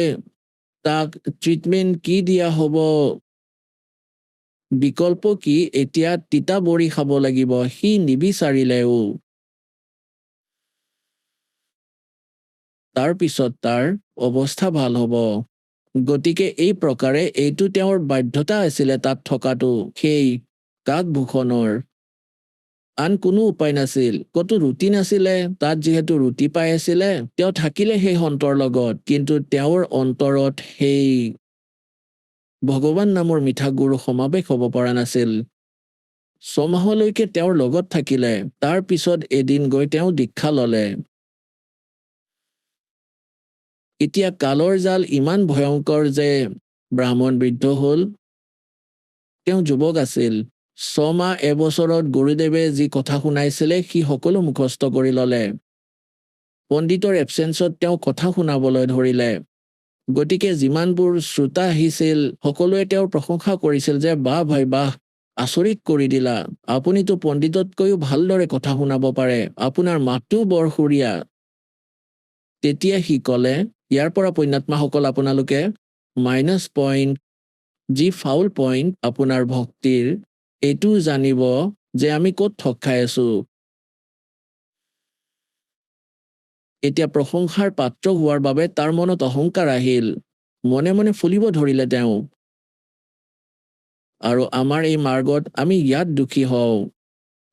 E: তাক ট্ৰিটমেণ্ট কি দিয়া হ'ব, বিকল্প কি? এতিয়া তিতা বড়ি খাব লাগিব, সি নিবিচাৰিলেও। তাৰ পিছত তাৰ অৱস্থা ভাল হ'ব। গতিকে এই প্ৰকাৰে এইটো তেওঁৰ বাধ্যতা আছিলে তাত থকাটো, সেই কাকভূষণৰ। আন কোনো উপায় নাছিল, ক'তো ৰুটি নাছিলে। তাত যিহেতু ৰুটি পাই আছিলে, তেওঁ থাকিলে সেই সন্তৰ লগত, কিন্তু তেওঁৰ অন্তৰত সেই ভগৱান নামৰ মিঠা গুড় সমাৱেশ হ'ব পৰা নাছিল। ছমাহলৈকে তেওঁৰ লগত থাকিলে। তাৰ পিছত এদিন গৈ তেওঁ দীক্ষা ল'লে। এতিয়া কালৰ জাল ইমান ভয়ংকৰ যে ব্ৰাহ্মণ বৃদ্ধ হ'ল। তেওঁ যুৱক আছিল। 6 মাহ এবছৰত গুৰুদেৱে যি কথা শুনাইছিলে সি সকলো মুখস্থ কৰি ল'লে। পণ্ডিতৰ এবচেঞ্চত তেওঁ কথা শুনাবলৈ ধৰিলে। গতিকে যিমানবোৰ শ্ৰোতা আহিছিল সকলোৱে তেওঁৰ প্ৰশংসা কৰিছিল যে বাহ ভাই বাহ, আচৰিত কৰি দিলা, আপুনিতো পণ্ডিততকৈও ভালদৰে কথা শুনাব পাৰে, আপোনাৰ মাতটোও বৰ সুৰীয়া। তেতিয়া সি ক'লে, ইয়াৰ পৰা পুণ্যাত্মাসকল আপোনালোকে মাইনাছ পইণ্ট, যি ফাউল পইণ্ট আপোনাৰ ভক্তিৰ, এইটো জানিব যে আমি ক'ত ঠগ খাই আছো। এতিয়া প্ৰশংসাৰ পাত্ৰ হোৱাৰ বাবে তাৰ মনত অহংকাৰ আহিল। মনে মনে ফুলিব ধৰিলে তেওঁ। আৰু আমাৰ এই মাৰ্গত আমি ইয়াত দুখী হওঁ।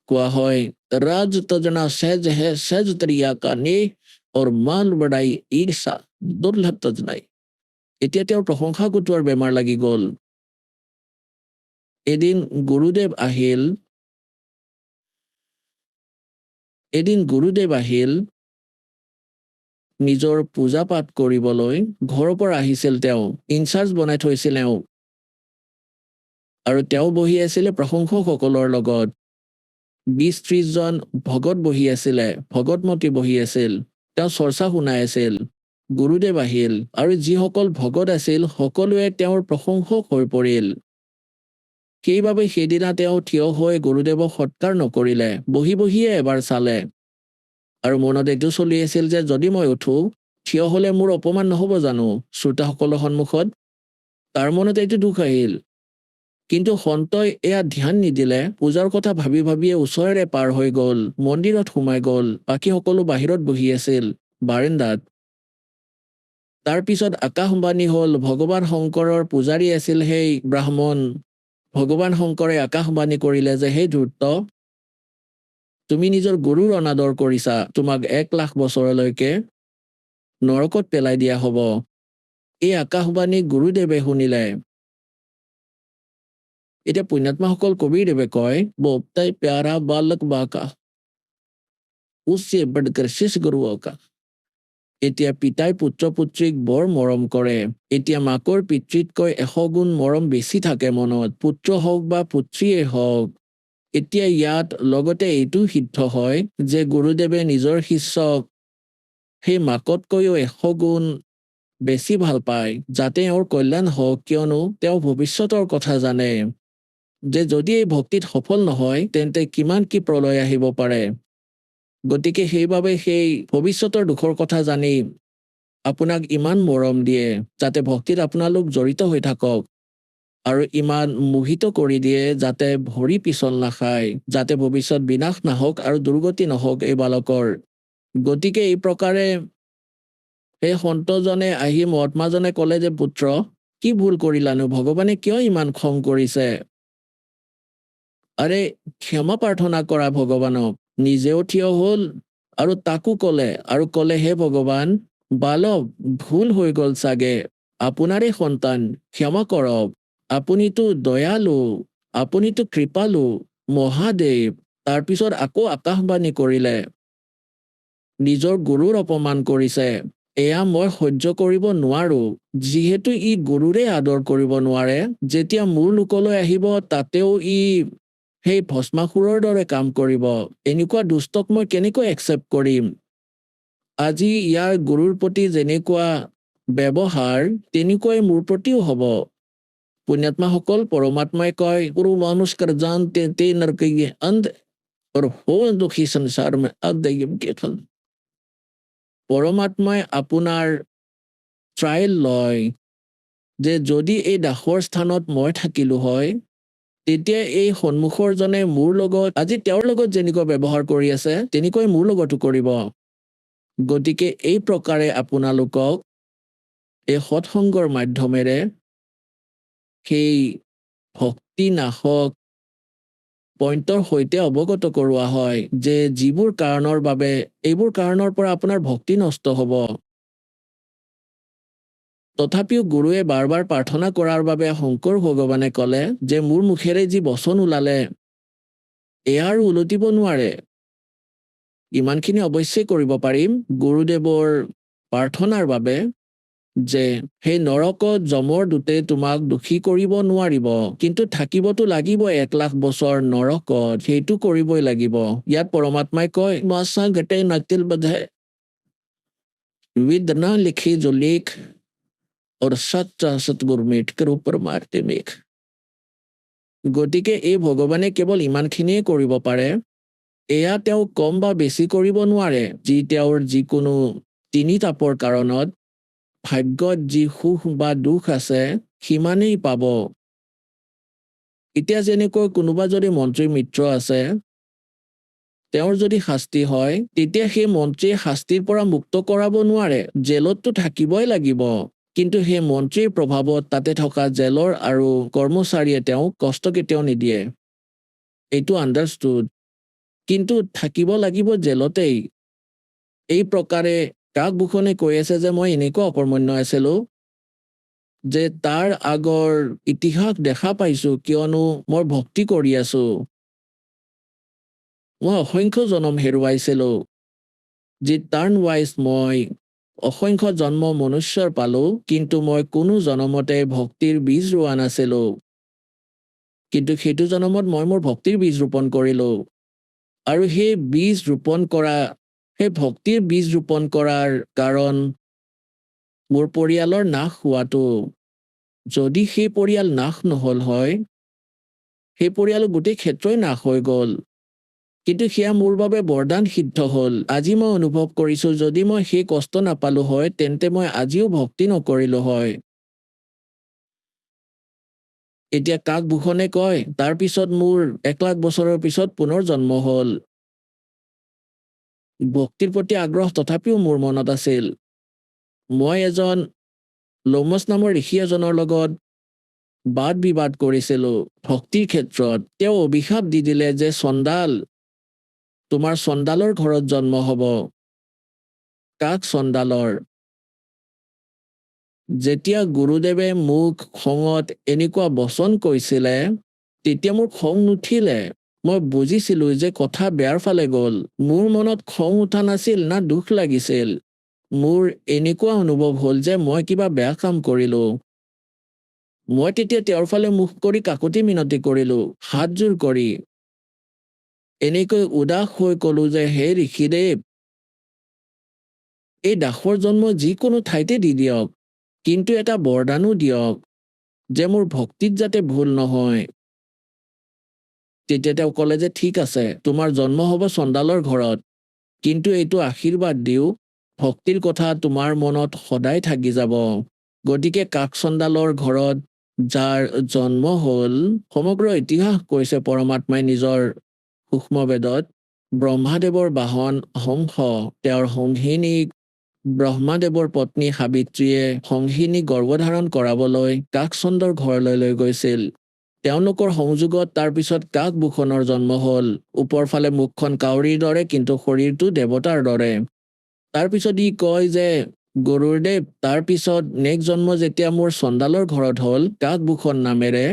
E: কোৱা হয়, ৰাজ তজনা সহজ হে সহজ তৰিয়া কা নে और মান বঢ়াই ঈৰ্ষা দুৰ্লভ তজনাই। এতিয়া তেওঁৰ প্ৰশংসা গোটোৱাৰ বেমাৰ লাগি গ'ল। এদিন গুৰুদেৱ আহিল নিজৰ পূজা পাঠ কৰিবলৈ। ঘৰৰ পৰা আহিছিল তেওঁ, ইনচাৰ্জ বনাই থৈছিল তেওঁ। আৰু তেওঁ বহি আছিলে প্ৰশংসকসকলৰ লগত। 20-30 জন ভগত বহি আছিলে, ভগতমতী বহি আছিল। তেওঁ চৰ্চা শুনাই আছিল। গুৰুদেৱ আহিল আৰু যিসকল ভগত আছিল সকলোৱে তেওঁৰ প্ৰশংসক হৈ পৰিল। সেইবাবে সেইদিনা তেওঁ থিয় হৈ গুৰুদেৱক সৎকাৰ নকৰিলে, বহি বহিয়ে এবাৰ চালে। আৰু মনত এইটো চলি আছিল যে যদি মই উঠো, থিয় হ'লে মোৰ অপমান নহ'ব জানো শ্ৰোতাসকলৰ সন্মুখত। তাৰ মনত এইটো দুখ আহিল। কিন্তু সন্তই এয়া ধ্যান নিদিলে। পূজাৰ কথা ভাবি ভাবিয়ে ওচৰেৰে পাৰ হৈ গ'ল, মন্দিৰত সোমাই গ'ল। বাকী সকলো বাহিৰত বহি আছিল, বাৰাণ্ডাত। তাৰ পিছত আকাশবাণী হ'ল। ভগৱান শংকৰৰ পূজাৰী আছিল সেই ব্ৰাহ্মণ। ভগৱান শংকৰে আকাশবাণী কৰিলে যে সেই ধূৰ্ত, তুমি নিজৰ গুৰুৰ অনাদৰ কৰিছা, তোমাক 1 লাখ বছৰলৈকে নৰকত পেলাই দিয়া হ'ব। এই আকাশবাণী গুৰুদেৱে শুনিলে। এতিয়া পুণ্যাত্মাসকল কবিৰদেৱে কয়, বহুতাই প্যাৰা বালক বাকা উসছে বঢ়কৰ শিষ গুৰুও কা। এতিয়া পিতাই পুত্ৰ পুত্ৰীক বৰ মৰম কৰে। এতিয়া মাকৰ পিতৃতকৈ 100 গুণ মৰম বেছি থাকে মনত, পুত্ৰ হওক বা পুত্ৰীয়ে হওক। এতিয়া ইয়াত লগতে এইটো সিদ্ধ হয় যে গুৰুদেৱে নিজৰ শিষ্যক সেই মাকতকৈও 100 গুণ বেছি ভাল পায়, যাতে তেওঁৰ কল্যাণ হওক। কিয়নো তেওঁ ভৱিষ্যতৰ কথা জানে যে যদি এই ভক্তিত সফল নহয় তেন্তে কিমান কি প্ৰলয় আহিব পাৰে। গতিকে সেইবাবে সেই ভৱিষ্যতৰ দুখৰ কথা জানি আপোনাক ইমান মৰম দিয়ে যাতে ভক্তিত আপোনালোক জড়িত হৈ থাকক। আৰু ইমান মোহিত কৰি দিয়ে যাতে ভৰি পিছল নাখায়, যাতে ভৱিষ্যত বিনাশ নাহক আৰু দুৰ্গতি নহওক এই বালকৰ। গতিকে এই প্ৰকাৰে সেই সন্তজনে আহি মহাত্মাজনে ক'লে যে পুত্ৰ, কি ভুল কৰিলানো? ভগৱানে কিয় ইমান খং কৰিছে? আৰে ক্ষমা প্ৰাৰ্থনা কৰা ভগৱানক। নিজেও থিয় হ'ল আৰু তাকো ক'লে হে ভগৱান, বালক ভুল হৈ গ'ল চাগে, আপোনাৰে সন্তান, ক্ষমা কৰক। আপুনিতো দয়ালু, আপুনিতো কৃপালু, মহাদেৱ। তাৰপিছত আকৌ আকাশবাণী কৰিলে, নিজৰ গুৰুৰ অপমান কৰিছে, এয়া মই সহ্য কৰিব নোৱাৰো। যিহেতু ই গুৰুৰে আদৰ কৰিব নোৱাৰে, যেতিয়া মোৰ লোকলৈ আহিব তাতেও ই সেই ভস্মাসুৰৰ দৰে কাম কৰিব। এনেকুৱা দুষ্টক মই কেনেকৈ একচেপ্ট কৰিম? আজি ইয়াৰ গুৰুৰ প্ৰতি যেনেকুৱা ব্যৱহাৰ তেনেকুৱাই মোৰ প্ৰতিও হ'ব। পুণ্যাত্মাসকল, পৰমাত্মাই কয়, গুৰু মানুষ্কাৰ জানতে তে নৰকয়ে অন্ধ और हो दुखी संसार में अब दैयम के फल। পৰমাত্মাই আপোনাৰ ট্ৰায়েল লয় যে যদি এই দাসৰ স্থানত মই থাকিলো হয়, তেতিয়া এই সন্মুখৰ জনে মোৰ লগত আজি তেওঁৰ লগত যেনেকুৱা ব্যৱহাৰ কৰি আছে তেনেকৈ মোৰ লগতো কৰিব। গতিকে এই প্ৰকাৰে আপোনালোকক এই সৎসংগৰ মাধ্যমেৰে সেই ভক্তি নাশক পইণ্টৰ সৈতে অৱগত কৰোৱা হয় যে যিবোৰ কাৰণৰ বাবে এইবোৰ কাৰণৰ পৰা আপোনাৰ ভক্তি নষ্ট হ'ব। তথাপিও গুৰুৱে বাৰ বাৰ প্ৰাৰ্থনা কৰাৰ বাবে শংকৰ ভগৱানে ক'লে যে মোৰ মুখেৰে যি বচন ওলালে এয়াৰ উলটিব নোৱাৰে। ইমানখিনি অৱশ্যেই কৰিব পাৰিম গুৰুদেৱৰ প্ৰাৰ্থনাৰ বাবে যে সেই নৰকত যমৰ দূতে তোমাক দোষী কৰিব নোৱাৰিব, কিন্তু থাকিবতো লাগিব 1,00,000 বছৰ নৰকত, সেইটো কৰিবই লাগিব। ইয়াত পৰমাত্মাই কয় মাছা গতে নাতিল বধে विदना लिखी जो लेख और सच्चा सतगुरमीट करो परमार्थे मेघ। গতিকে এই ভগৱানে কেৱল ইমানখিনিয়ে কৰিব পাৰে। এয়া তেওঁ কম বা বেছি কৰিব নোৱাৰে, যি তেওঁৰ যিকোনো তিনি তাপৰ কাৰণত ভাগ্যত যি সুখ বা দুখ আছে সিমানেই পাব। এতিয়া যেনেকৈ কোনোবা যদি মন্ত্ৰীৰ মিত্ৰ আছে, তেওঁৰ যদি শাস্তি হয় তেতিয়া সেই মন্ত্ৰীয়ে শাস্তিৰ পৰা মুক্ত কৰাব নোৱাৰে, জেলততো থাকিবই লাগিব। কিন্তু সেই মন্ত্ৰীৰ প্ৰভাৱত তাতে থকা জেলৰ আৰু কৰ্মচাৰীয়ে তেওঁক কষ্ট কেতিয়াও নিদিয়ে, এইটো আণ্ডাৰষ্টুড। কিন্তু থাকিব লাগিব জেলতেই। এই প্ৰকাৰে কাকভূষণে কৈ আছে যে মই এনেকুৱা অকৰ্মণ্য আছিলো যে তাৰ আগৰ ইতিহাস দেখা পাইছো, কিয়নো মই ভক্তি কৰি আছো। মই অসংখ্য জনম হেৰুৱাইছিলো, যি টাৰ্ণ ৱাইজ মই অসংখ্য জন্ম মনুষ্যৰ পালো, কিন্তু মই কোনো জনমতে ভক্তিৰ বীজ ৰোৱা নাছিলো। কিন্তু সেইটো জনমত মই মোৰ ভক্তিৰ বীজ ৰোপণ কৰিলো, আৰু সেই বীজ ৰোপণ কৰা, সেই ভক্তিৰ বীজ ৰোপণ কৰাৰ কাৰণ মোৰ পৰিয়ালৰ নাশ হোৱাটো। যদি সেই পৰিয়াল নাশ নহল হয়, সেই পৰিয়ালৰ গোটেই ক্ষেত্ৰই নাশ হৈ গল, কিন্তু সেয়া মোৰ বাবে বৰদান সিদ্ধ হল। আজি মই অনুভৱ কৰিছো যদি মই সেই কষ্ট নাপালো হয় তেন্তে মই আজিও ভক্তি নকৰিলো হয়। এতিয়া কাকভূষণে কয় তাৰ পিছত মোৰ 1,00,000 বছৰৰ পিছত পুনৰ জন্ম হল। ভক্তিৰ প্ৰতি আগ্ৰহ তথাপিও মোৰ মনত আছিল। মই এজন লোমস নামৰ ঋষি এজনৰ লগত বাদ বিবাদ কৰিছিলো ভক্তিৰ ক্ষেত্ৰত। তেওঁ অভিশাপ দি দিলে যে চণ্ডাল, তোমাৰ চণ্ডালৰ ঘৰত জন্ম হব। কাক চণ্ডালৰ? যেতিয়া গুৰুদেৱে মোক খঙত এনেকুৱা বচন কৈছিলে তেতিয়া মোৰ খং নুঠিলে। মই বুজিছিলো যে কথা বেয়াৰ ফালে গল। মোৰ মনত খং উঠা নাছিল না দুখ লাগিছিল। মোৰ এনেকুৱা অনুভৱ হল যে মই কিবা বেয়া কাম কৰিলো। মই তেতিয়া তেওঁৰ ফালে মুখ কৰি কাকতি মিনতি কৰিলো, হাতযোৰ কৰি। এনেকৈ উদাস হৈ কলো যে হে ঋষিদেৱ, এই দাসৰ জন্ম যিকোনো ঠাইতে দি দিয়ক, কিন্তু এটা বৰদানো দিয়ক যে মোৰ ভক্তিত যাতে ভুল নহয়। তেতিয়া তেওঁ ক'লে যে ঠিক আছে, তোমাৰ জন্ম হ'ব চণ্ডালৰ ঘৰত, কিন্তু এইটো আশীৰ্বাদ দিও ভক্তিৰ কথা তোমাৰ মনত সদায় থাকি যাব। গতিকে কাক চণ্ডালৰ ঘৰত যাৰ জন্ম হল, সমগ্ৰ ইতিহাস কৈছে পৰমাত্মাই নিজৰ সূক্ষ্ম বেদত। ব্ৰহ্মাদেৱৰ বাহন হংস, তেওঁৰ সংহিনীক ব্ৰহ্মাদেৱৰ পত্নী সাবিত্ৰীয়ে সংহিনীক গৰ্ভধাৰণ কৰাবলৈ কাকচণ্ডৰ ঘৰলৈ লৈ গৈছিল। তেওঁলোকৰ সংযোগত তাৰ পিছত কাকভূষণৰ জন্ম হল। ওপৰ ফালে মুখখন কাউৰীৰ দৰে, কিন্তু শৰীৰটো দেৱতাৰ দৰে। তাৰ পিছত ই কয় যে গুৰুদেৱ, তাৰ পিছত নেক্সট জন্ম যেতিয়া মোৰ চণ্ডালৰ ঘৰত হল কাকভূষণ নামেৰে,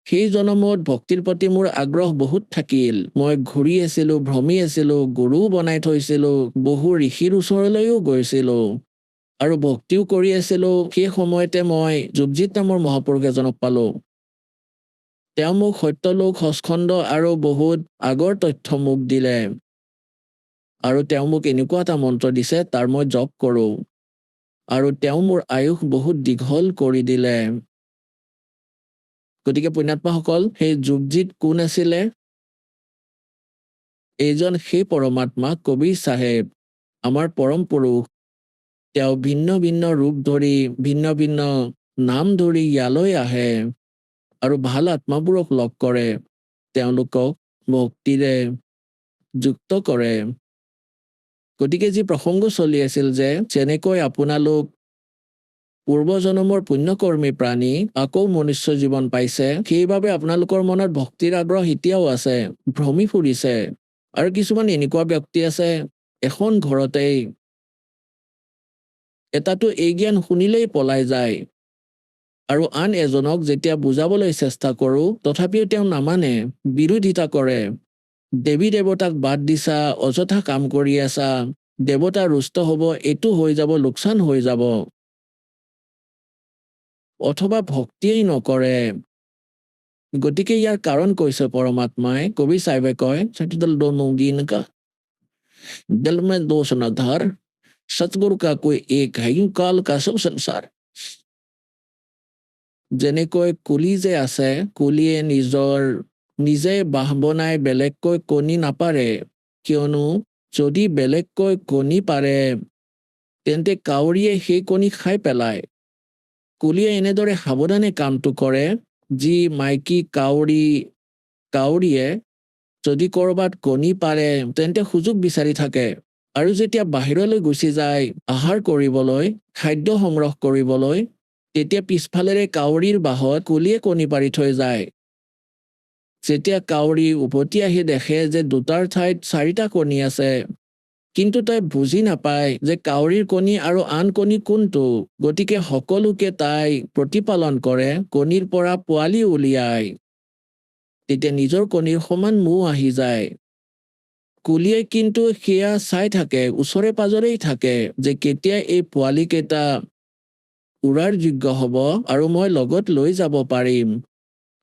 E: সেই জন্মত ভক্তিৰ প্ৰতি মোৰ আগ্ৰহ বহুত থাকিল। মই ঘূৰি আছিলো, ভ্ৰমি আছিলো, গুৰুও বনাই থৈছিলো, বহু ঋষিৰ ওচৰলৈও গৈছিলো আৰু ভক্তিও কৰি আছিলো। সেই সময়তে মই যুগজিত নামৰ মহাপুৰুষ এজনক পালো। তেওঁ মোক সত্যলোক, সস্কন্ধ আৰু বহুত আগৰ তথ্য মোক দিলে, আৰু তেওঁ মোক এনেকুৱা এটা মন্ত্ৰ দিছে তাৰ মই জপ কৰো, আৰু তেওঁ মোৰ আয়ুস বহুত দীঘল কৰি দিলে। গতিকে পুণ্যাত্মাসকল, সেই যুগজিত কোন আছিলে? এইজন সেই পৰমাত্মা কবিৰ চাহেব, আমাৰ পৰম পুৰুষ। তেওঁ ভিন্ন ভিন্ন ৰূপ ধৰি, ভিন্ন ভিন্ন নাম ধৰি ইয়ালৈ আহে আৰু ভাল আত্মাবোৰক লগ কৰে, তেওঁলোকক ভক্তিৰে যুক্ত কৰে। গতিকে যি প্ৰসংগ চলি আছিল যে যেনেকৈ আপোনালোক পূৰ্বজন্মৰ পুণ্যকৰ্মী প্ৰাণী আকৌ মনুষ্য জীৱন পাইছে, সেইবাবে আপোনালোকৰ মনত ভক্তিৰ আগ্ৰহ এতিয়াও আছে, ভ্ৰমি ফুৰিছে। আৰু কিছুমান এনেকুৱা ব্যক্তি আছে এখন ঘৰতেই এটাতো এই জ্ঞান শুনিলেই পলাই যায়, আৰু আন এজনক যেতিয়া বুজাবলৈ চেষ্টা কৰোঁ তথাপিও তেওঁ নামানে, বিৰোধিতা কৰে। দেৱী দেৱতাক বাদ দিছা, অযথা কাম কৰি আছা, দেৱতা ৰুষ্ট হ'ব, এইটো হৈ যাব, লোকচান হৈ যাব। অথবা ভক্তিয়েই নকৰে। গতিকে ইয়াৰ কাৰণ কৈছে পৰমাত্মাই। কবি চাহেবে কয়, "सचदल दोनों दीन का दिल में दोष न धार, सतगुरु का कोई एक है, यूं काल का सब संसार।" যেনেকৈ কুলি যে আছে, কুলিয়ে নিজে বাহ বনাই বেলেগকৈ কণী নাপাৰে, কিয়নো যদি বেলেগকৈ কণী পাৰে তেন্তে কাউৰীয়ে সেই কণী খাই পেলায়। কুলিয়ে এনেদৰে সাৱধানে কামটো কৰে, যি মাইকী কাউৰীয়ে যদি ক'ৰবাত কণী পাৰে তেন্তে সুযোগ বিচাৰি থাকে, আৰু যেতিয়া বাহিৰলৈ গুচি যায় আহাৰ কৰিবলৈ, খাদ্য সংগ্ৰহ কৰিবলৈ, তেতিয়া পিছফালেৰে কাউৰীৰ বাহত কুলিয়ে কণী পাৰি থৈ যায়। যেতিয়া কাউৰী উভতি আহি দেখে যে দুটাৰ ঠাইত 4টা কণী আছে, কিন্তু তাই বুজি নাপায় যে কাউৰীৰ কণী আৰু আন কণী কোনটো। গতিকে সকলোকে তাই প্ৰতিপালন কৰে, কণীৰ পৰা পোৱালি উলিয়ায়। তেতিয়া নিজৰ কণীৰ সমান মোহ আহি যায়। কুলিয়ে কিন্তু সেয়া চাই থাকে, ওচৰে পাজৰেই থাকে, যে কেতিয়া এই পোৱালিকেইটা উৰাৰ যোগ্য হ'ব আৰু মই লগত লৈ যাব পাৰিম।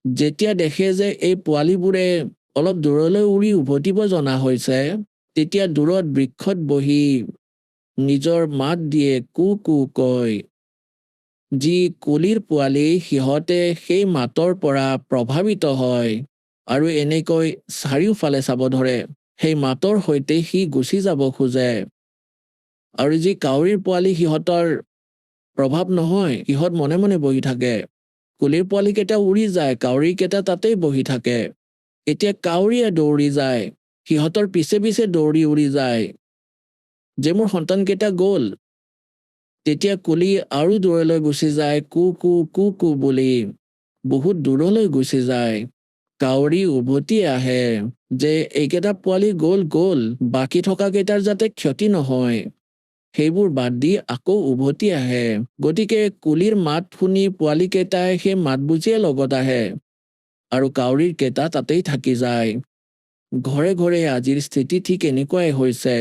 E: যেতিয়া দেখে যে এই পোৱালিবোৰে অলপ দূৰলৈ উৰি উভতিব জনা হৈছে, তেতিয়া দূৰত বৃক্ষত বহি নিজৰ মাত দিয়ে, কু কু কয়। যি কুলিৰ পোৱালি, সিহঁতে সেই মাতৰ পৰা প্ৰভাৱিত হয় আৰু এনেকৈ চাৰিওফালে চাব ধৰে। সেই মাতৰ সৈতে সি গুচি যাব খোজে। আৰু যি কাউৰীৰ পোৱালি, সিহঁতৰ প্ৰভাৱ নহয়, সিহঁত মনে মনে বহি থাকে। কুলিৰ পোৱালিকেইটা উৰি যায়, কাউৰীকেইটা তাতেই বহি থাকে। এতিয়া কাউৰীয়ে দৌৰি যায়, সিহঁতৰ পিছে পিছে দৌৰি উৰি যায় যে মোৰ সন্তানকেইটা গ'ল। তেতিয়া কুলি আৰু দূৰলৈ গুচি যায়, কু কু কু কু বুলি বহুত দূৰলৈ গুচি যায়। কাউৰী উভতি আহে যে এইকেইটা পোৱালি গ'ল, বাকী থকা কেইটাৰ যাতে ক্ষতি নহয়, সেইবোৰ বাদ দি আকৌ উভতি আহে। গতিকে কুলিৰ মাত শুনি পোৱালিকেইটাই সেই মাত বুজিয়ে লগত আহে আৰু কাউৰীৰ কেইটা তাতেই থাকি যায়। ঘৰে ঘৰে আজিৰ স্থিতি ঠিক এনেকুৱাই হৈছে।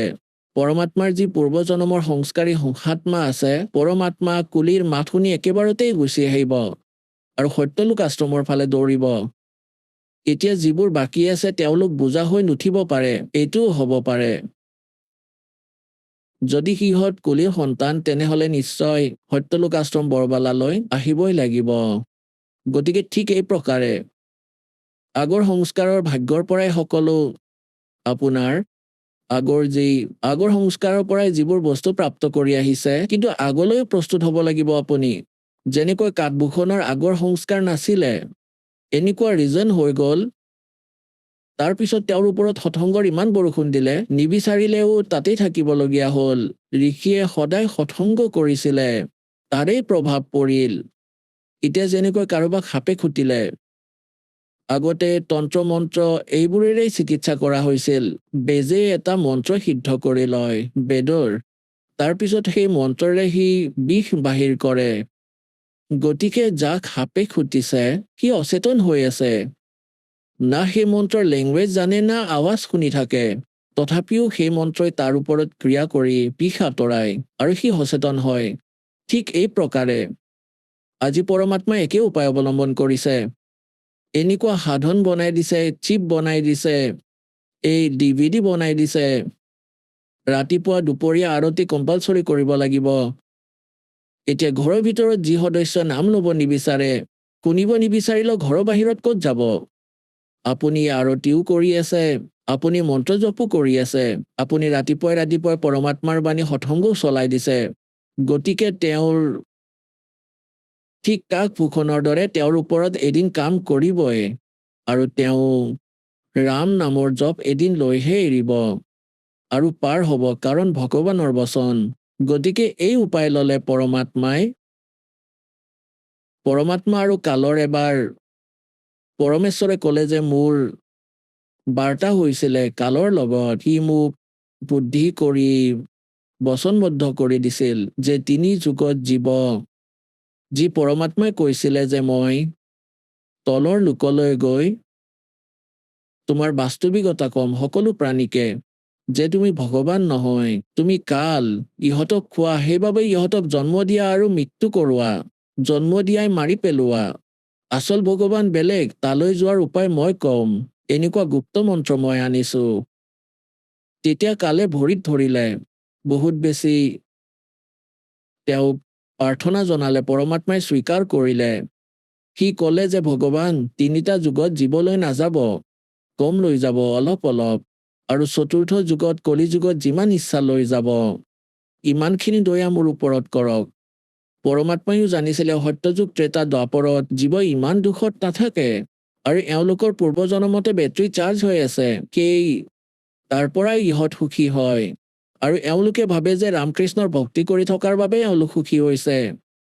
E: পৰমাত্মাৰ যি পূৰ্বজন্মৰ সংস্কাৰী আত্মা আছে, পৰমাত্মা কুলিৰ মাত শুনি একেবাৰতেই গুচি আহিব আৰু সত্যলোক আশ্ৰমৰ ফালে দৌৰিব। এতিয়া যিবোৰ বাকী আছে তেওঁলোক বুজা হৈ নুঠিব পাৰে, এইটোও হ'ব পাৰে। যদি সিহঁত কুলিৰ সন্তান, তেনেহলে নিশ্চয় সত্যলোক আশ্ৰম বৰবালালৈ আহিবই লাগিব। গতিকে ঠিক এই প্ৰকাৰে আগৰ সংস্কাৰৰ ভাগ্যৰ পৰাই সকলো আপোনাৰ আগৰ সংস্কাৰৰ পৰাই যিবোৰ বস্তু প্ৰাপ্ত কৰি আহিছে, কিন্তু আগলৈও প্ৰস্তুত হ'ব লাগিব আপুনি। যেনেকৈ কাঠভূষণৰ আগৰ সংস্কাৰ নাছিলে, এনেকুৱা ৰিজন হৈ গ'ল, তাৰপিছত তেওঁৰ ওপৰত সৎসংগৰ ইমান বৰষুণ দিলে, নিবিচাৰিলেও তাতেই থাকিবলগীয়া হ'ল। ঋষিয়ে সদায় সৎসংগ কৰিছিলে, তাৰেই প্ৰভাৱ পৰিল। এতিয়া যেনেকৈ কাৰোবাক সাপে খুটিলে, আগতে তন্ত্ৰ মন্ত্ৰ এইবোৰেৰেই চিকিৎসা কৰা হৈছিল। বেজে এটা মন্ত্ৰ সিদ্ধ কৰি লয় বেদৰ, তাৰপিছত সেই মন্ত্ৰৰে সি বিষ বাহিৰ কৰে। গতিকে যাক সাপে খুটিছে সি অচেতন হৈ আছে, না সেই মন্ত্ৰৰ লেংগুৱেজ জানে, না আৱাজ শুনি থাকে, তথাপিও সেই মন্ত্ৰই তাৰ ওপৰত ক্ৰিয়া কৰি বিষ আঁতৰায় আৰু সি সচেতন হয়। ঠিক এই প্ৰকাৰে আজি পৰমাত্মাই একে উপায় অৱলম্বন কৰিছে। এনেকুৱা সাধন বনাই দিছে, চিপ বনাই দিছে, এই DVD বনাই দিছে, ৰাতিপুৱা দুপৰীয়া আৰতি কম্পালচৰি কৰিব লাগিব। এতিয়া ঘৰৰ ভিতৰত যি সদস্য নাম ল'ব নিবিচাৰে, শুনিব নিবিচাৰিলেও ঘৰৰ বাহিৰত ক'ত যাব? আপুনি আৰতিও কৰি আছে, আপুনি মন্ত্ৰ জপো কৰি আছে, আপুনি ৰাতিপুৱাই পৰমাত্মাৰ বাণী সৎসংগও চলাই দিছে। গতিকে তেওঁৰ ঠিক কাঠভূষণৰ দৰে তেওঁৰ ওপৰত এদিন কাম কৰিবই, আৰু তেওঁ ৰাম নামৰ জপ এদিন লৈহে এৰিব আৰু পাৰ হ'ব, কাৰণ ভগৱানৰ বচন। গতিকে এই উপায় ল'লে পৰমাত্মা আৰু কালৰ এবাৰ পৰমেশ্বৰে ক'লে যে মোৰ বাৰ্তা হৈছিলে কালৰ লগত, সি মোক বুদ্ধি কৰি বচনবদ্ধ কৰি দিছিল যে 3 যুগত জীৱ যি পৰমাত্মাই কৈছিলে যে মই তলৰ লোকলৈ গৈ তোমাৰ বাস্তৱিকতা কম সকলো প্ৰাণীকে যে তুমি ভগৱান নহয়, তুমি কাল, ইহঁতক খোৱা, সেইবাবে ইহঁতক জন্ম দিয়া আৰু মৃত্যু কৰোৱা, জন্ম দিয়াই মাৰি পেলোৱা। আচল ভগৱান বেলেগ, তালৈ যোৱাৰ উপায় মই কম, এনেকুৱা গুপ্ত মন্ত্ৰ মই আনিছো। তেতিয়া কালে ভৰিত ধৰিলে, বহুত বেছি তেওঁক প্ৰাৰ্থনা জনালে, পৰমাত্মাই স্বীকাৰ কৰিলে। সি ক'লে যে ভগৱান 3টা যুগত জীৱলৈ নাযাব, কম লৈ যাব, অলপ অলপ, আৰু 4ৰ্থ যুগত কলি যুগত যিমান ইচ্ছা লৈ যাব, ইমানখিনি দয়া মোৰ ওপৰত কৰক। পৰমাত্মায়ো জানিছিলে সত্যযুগ ত্ৰেতা দ্বাপৰত জীৱ ইমান দুখত নাথাকে, আৰু এওঁলোকৰ পূৰ্বজন্মতে বেটাৰী চাৰ্জ হৈ আছে, সেই তাৰ পৰাই ইহঁত সুখী হয়। আৰু এওঁলোকে ভাবে যে ৰামকৃষ্ণৰ ভক্তি কৰি থকাৰ বাবে এওঁলোক সুখী হৈছে,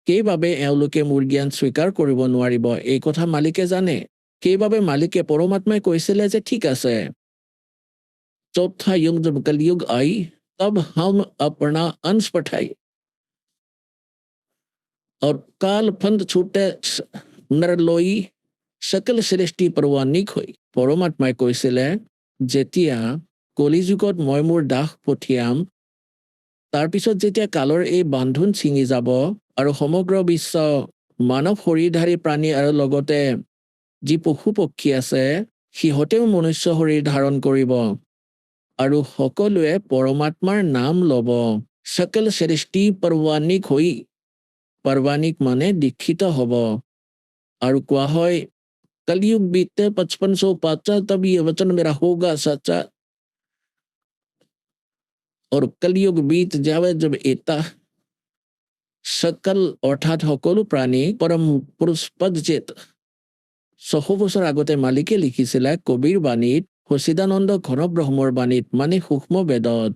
E: সেইবাবে এওঁলোকে মোৰ জ্ঞান স্বীকাৰ কৰিব নোৱাৰিব, এই কথা মালিকে জানে। সেইবাবে মালিকে পৰমাত্মাই কৈছিলে যে ঠিক আছে, চৌথা युग जब कलयुग आई तब हम अपना अंश पठाई और काल फंद छूटे नरलोई सकल सृष्टि परवानिक হৈ। পৰমাত্মাই কৈছিলে যেতিয়া কলিযুগত মই মোৰ দাস পঠিয়াম, তাৰপিছত যেতিয়া কালৰ এই বান্ধোন ছিঙি যাব আৰু সমগ্ৰ বিশ্ব মানৱ শৰীৰধাৰী প্ৰাণী আৰু লগতে যি পশু পক্ষী আছে সিহঁতেও মনুষ্য শৰীৰ ধাৰণ কৰিব আৰু সকলোৱে পৰমাত্মাৰ নাম ল'ব। সকল সৃষ্টি পৰৱানিক হৈ, পৰৱানিক মানে দীক্ষিত হ'ব। আৰু কোৱা হয় कलयुग बीते 5505 तब ये वचन मेरा होगा सच्चा और कलयुग बीत जावे जब एता सकल অৰ্থাৎ সকলো প্ৰাণী পৰম পুৰুষ পদ চেত। 100 বছৰ আগতে মালিকে লিখিছিলে কবিৰ বাণীত, সচিদানন্দ ঘন ব্ৰহ্মৰ বাণীত মানে সূক্ষ্ম বেদত,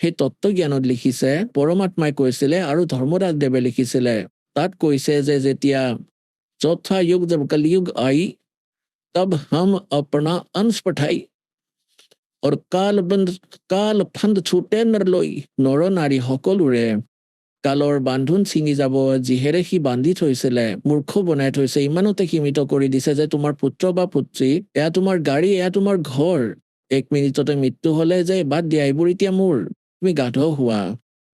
E: সেই তত্ত্বজ্ঞানত লিখিছে, পৰমাত্মাই কৈছিলে আৰু ধৰ্মৰাজ দেৱে লিখিছিলে, তাত কৈছে যে যেতিয়া चौथा युग जब कलयुग आई तब हम अपना अंश पठाई और काल फंद छूटे नरलोई। নৰ নাৰী সকলোৰে কালৰ বান্ধোন ছিঙি যাব, যিহেৰে সি বান্ধি থৈছিলে, মূৰ্খ বনাই থৈছে, ইমানতে সীমিত কৰি দিছে যে তোমাৰ পুত্ৰ বা পুত্ৰী, এয়া তোমাৰ গাড়ী, এয়া তোমাৰ ঘৰ, 1 মিনিটতে মৃত্যু হলে যে বাদ দিয়া, এইবোৰ এতিয়া মোৰ, তুমি গাধ হোৱা।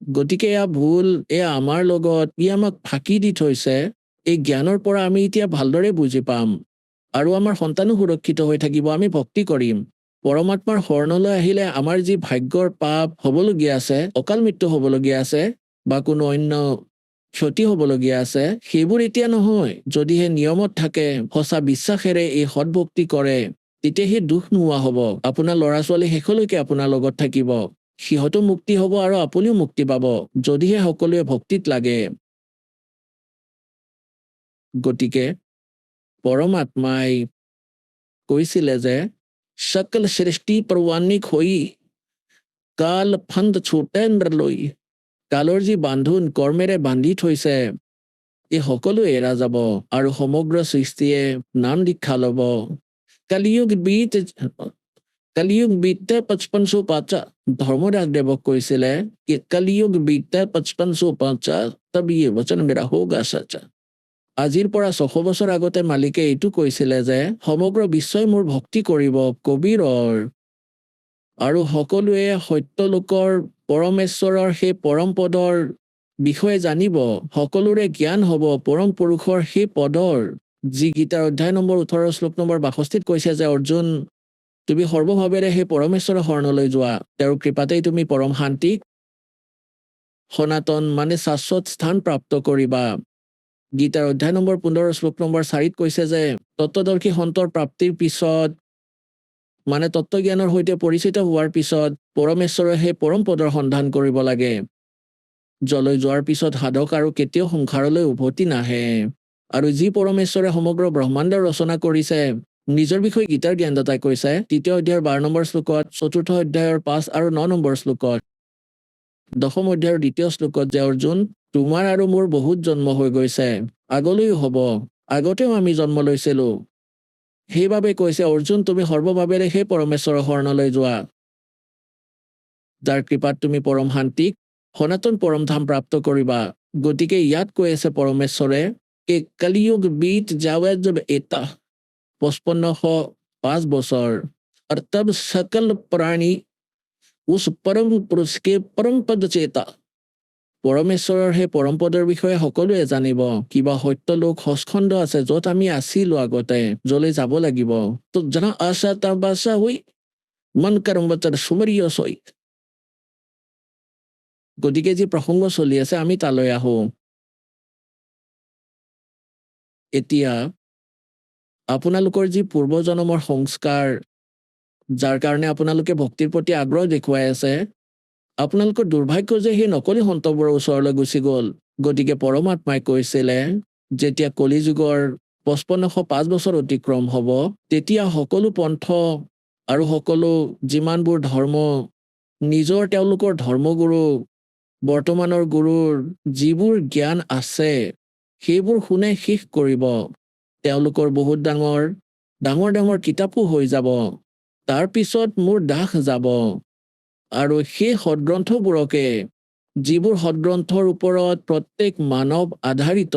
E: গতিকে এয়া ভুল, এয়া আমাৰ লগত, ই আমাক ফাঁকি দি থৈছে। এই জ্ঞানৰ পৰা আমি এতিয়া ভালদৰে বুজি পাম আৰু আমাৰ সন্তানো সুৰক্ষিত হৈ থাকিব, আমি ভক্তি কৰিম। পৰমাত্মাৰ শৰণলৈ আহিলে আমাৰ যি ভাগ্যৰ পাপ হবলগীয়া আছে, অকাল মৃত্যু হবলগীয়া আছে বা কোনো অন্য ক্ষতি হবলগীয়া আছে, সেইবোৰ এতিয়া নহয়। যদিহে নিয়মত থাকে, সঁচা বিশ্বাসেৰে এই সৎভক্তি কৰে, তেতিয়া সেই দুখ নোহোৱা হব। আপোনাৰ ল'ৰা ছোৱালী শেষলৈকে আপোনাৰ লগত থাকিব, সিহঁতো মুক্তি হব আৰু আপুনিও মুক্তি পাব, যদিহে সকলোৱে ভক্তিত লাগে। গতিকে পৰমাত্মাই কৈছিলে যে সকল সৃষ্টি পৰৱানিক হৈ কাল ফন্দ ছুটে নৰলৈ। কালৰ যি বান্ধোন কৰ্মেৰে বান্ধি থৈছে, এই সকলো এৰা যাব আৰু সমগ্ৰ সৃষ্টিয়ে নাম দীক্ষা লব। কলিযুগ बीते 5505। ধৰ্মৰাজ দেৱক কৈছিলে कि कलयुग बीते 5505 तब ये वचन मेरा होगा सच्चा। আজিৰ পৰা 100 বছৰ আগতে মালিকে এইটো কৈছিলে যে সমগ্ৰ বিশ্বই মোৰ ভক্তি কৰিব, কবিৰৰ, আৰু সকলোৱে সত্যলোকৰ পৰমেশ্বৰৰ সেই পৰম পদৰ বিষয়ে জানিব, সকলোৰে জ্ঞান হব পৰম পুৰুষৰ সেই পদৰ, যি গীতাৰ অধ্যায় নম্বৰ 18 শ্লোক নম্বৰ 62 কৈছে যে অৰ্জুন, তুমি সৰ্বভাৱেৰে সেই পৰমেশ্বৰৰ শৰণলৈ যোৱা, তেওঁৰ কৃপাতেই তুমি পৰম শান্তিক সনাতন মানে শাশ্বত স্থান প্ৰাপ্ত কৰিবা। গীতাৰ অধ্যায় নম্বৰ 15 শ্লোক নম্বৰ 4 কৈছে যে তত্ত্বদৰ্শী সন্তৰ প্ৰাপ্তিৰ পিছত মানে তত্ত্বজ্ঞানৰ সৈতে পৰিচিত হোৱাৰ পিছত পৰমেশ্বৰৰ সেই পৰম পদৰ সন্ধান কৰিব লাগে, যলৈ যোৱাৰ পিছত সাধক আৰু কেতিয়াও সংসাৰলৈ উভতি নাহে। আৰু যি পৰমেশ্বৰে সমগ্ৰ ব্ৰহ্মাণ্ড ৰচনা কৰিছে, নিজৰ বিষয়ে গীতাৰ জ্ঞানদাতাই কৈছে 3য় অধ্যায়ৰ 12 নম্বৰ শ্লোকত, 4ৰ্থ অধ্যায়ৰ 5 আৰু 9 নম্বৰ শ্লোকত, 10ম অধ্যায়ৰ 2য় শ্লোকত যে অৰ্জুন, তোমাৰ আৰু মোৰ বহুত জন্ম হৈ গৈছে, আগলৈও হব, আগতেও আমি জন্ম লৈছিলো। সেইবাবে কৈছে অৰ্জুন, তুমি সৰ্বভাৱেৰে সেই পৰমেশ্বৰৰ শৰণলৈ যোৱা, যাৰ কৃপাত তুমি পৰম শান্তিক সনাতন পৰম ধাম প্ৰাপ্ত কৰিবা। গতিকে ইয়াত কৈ আছে পৰমেশ্বৰে कि कलयुग बीत जावे जब एता 5505 বছৰ और तब सकल प्राणी उस परम पुरुष के परम पद चेता পৰমেশ্বৰৰ সেই পৰম পদৰ বিষয়ে সকলোৱে জানিব কিবা সত্য লোক সচখণ্ড আছে য'ত আমি আছিলো আগতে যলৈ যাব লাগিব তো জনা আশা তাবাসা হৈ মন কৰম বচন সুমৰীয় চৈ গতিকে যি প্ৰসংগ চলি আছে আমি তালৈ আহো এতিয়া আপোনালোকৰ যি পূৰ্বজন্মৰ সংস্কাৰ যাৰ কাৰণে আপোনালোকে ভক্তিৰ প্ৰতি আগ্ৰহ দেখুৱাই আছে আপোনালোকৰ দুৰ্ভাগ্য যে সেই নকলি সন্তবোৰৰ ওচৰলৈ গুচি গ'ল গতিকে পৰমাত্মাই কৈছিলে যেতিয়া কলিযুগৰ 5505 বছৰ অতিক্ৰম হ'ব তেতিয়া সকলো পন্থ আৰু সকলো যিমানবোৰ ধৰ্ম নিজৰ তেওঁলোকৰ ধৰ্মগুৰু বৰ্তমানৰ গুৰুৰ যিবোৰ জ্ঞান আছে সেইবোৰ শুনে শেষ কৰিব তেওঁলোকৰ বহুত ডাঙৰ ডাঙৰ কিতাপো হৈ যাব তাৰ পিছত মোৰ দাস যাব আৰু সেই সদগ্ৰন্থবোৰকে যিবোৰ সদগ্ৰন্থৰ ওপৰত প্ৰত্যেক মানৱ আধাৰিত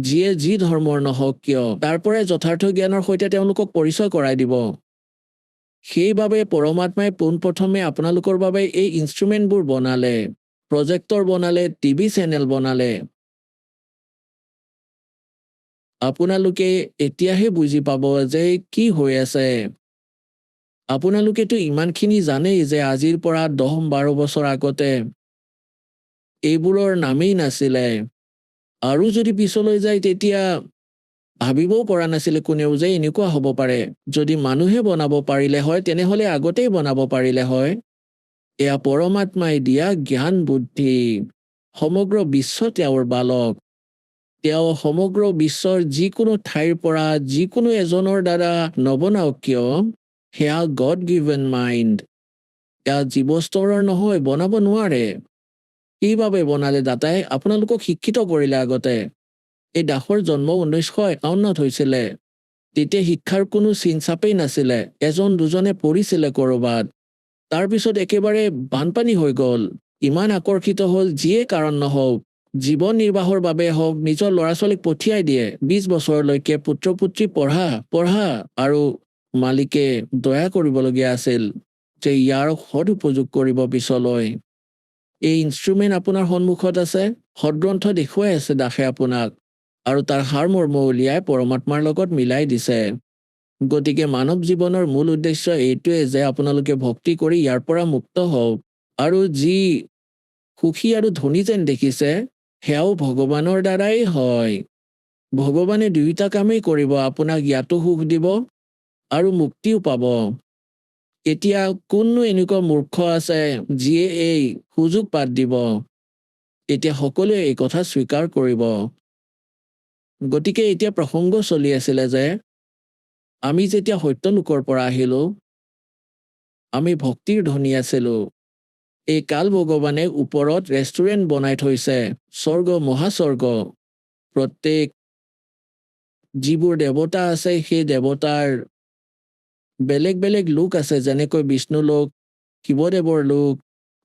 E: যিয়ে যি ধৰ্মৰ নহওক কিয় তাৰ পৰাই যথাৰ্থ জ্ঞানৰ সৈতে তেওঁলোকক পৰিচয় কৰাই দিব সেইবাবে পৰমাত্মাই পোনপ্ৰথমে আপোনালোকৰ বাবে এই ইনষ্ট্ৰুমেণ্টবোৰ বনালে প্ৰজেক্টৰ বনালে টিভি চেনেল বনালে আপোনালোকে এতিয়াহে বুজি পাব যে কি হৈ আছে আপোনালোকেতো ইমানখিনি জানেই যে আজিৰ পৰা 10-12 বছৰ আগতে এইবোৰৰ নামেই নাছিলে আৰু যদি পিছলৈ যায় তেতিয়া ভাবিবও পৰা নাছিলে কোনেও যে এনেকুৱা হ'ব পাৰে যদি মানুহে বনাব পাৰিলে হয় তেনেহ'লে আগতেই বনাব পাৰিলে হয় এয়া পৰমাত্মাই দিয়া জ্ঞান বুদ্ধি সমগ্ৰ বিশ্ব তেওঁৰ বালক তেওঁ সমগ্ৰ বিশ্বৰ যিকোনো ঠাইৰ পৰা যিকোনো এজনৰ দ্বাৰা নবনাওক কিয় সেয়া গড গিভেন মাইণ্ড এয়া জীৱস্তৰৰ নহয় বনাব নোৱাৰে সেইবাবে বনালে দাতাই আপোনালোকক শিক্ষিত কৰিলে আগতে এই দাসৰ জন্ম 1951 হৈছিলে তেতিয়া শিক্ষাৰ কোনো চিনচাপেই নাছিলে এজন দুজনে পঢ়িছিলে ক'ৰবাত তাৰপিছত একেবাৰে বানপানী হৈ গ'ল ইমান আকৰ্ষিত হ'ল যিয়ে কাৰণ নহওক জীৱন নিৰ্বাহৰ বাবে হওক নিজৰ ল'ৰা ছোৱালীক পঠিয়াই দিয়ে 20 বছৰলৈকে পুত্ৰ পুত্ৰী পঢ়া আৰু মালিকে দয়া কৰিবলগীয়া আছিল যে ইয়াৰ সদুপযোগ কৰিব পিছলৈ এই ইনষ্ট্ৰুমেণ্ট আপোনাৰ সন্মুখত আছে সদগ্ৰন্থ দেখুৱাই আছে দাসে আপোনাক আৰু তাৰ সাৰমৰ্ম উলিয়াই পৰমাত্মাৰ লগত মিলাই দিছে গতিকে মানৱ জীৱনৰ মূল উদ্দেশ্য এইটোৱে যে আপোনালোকে ভক্তি কৰি ইয়াৰ পৰা মুক্ত হওক আৰু যি সুখী আৰু ধনী যেন দেখিছে সেয়াও ভগৱানৰ দ্বাৰাই হয় ভগৱানে দুয়োটা কামেই কৰিব আপোনাক ইয়াতো সুখ দিব আৰু মুক্তিও পাব এতিয়া কোনো এনেকুৱা মূৰ্খ আছে যিয়ে এই সুযোগ বাদ দিব এতিয়া সকলোৱে এই কথা স্বীকাৰ কৰিব গতিকে এতিয়া প্ৰসংগ চলি আছিলে যে আমি যেতিয়া সত্যলোকৰ পৰা আহিলো আমি ভক্তিৰ ধনী আছিলো এই কাল ভগৱানে ওপৰত ৰেষ্টুৰেণ্ট বনাই থৈছে স্বৰ্গ মহাস্বৰ্গ প্ৰত্যেক যিবোৰ দেৱতা আছে সেই দেৱতাৰ বেলেগ বেলেগ লোক আছে যেনেকৈ বিষ্ণু লোক শিৱদেৱৰ লোক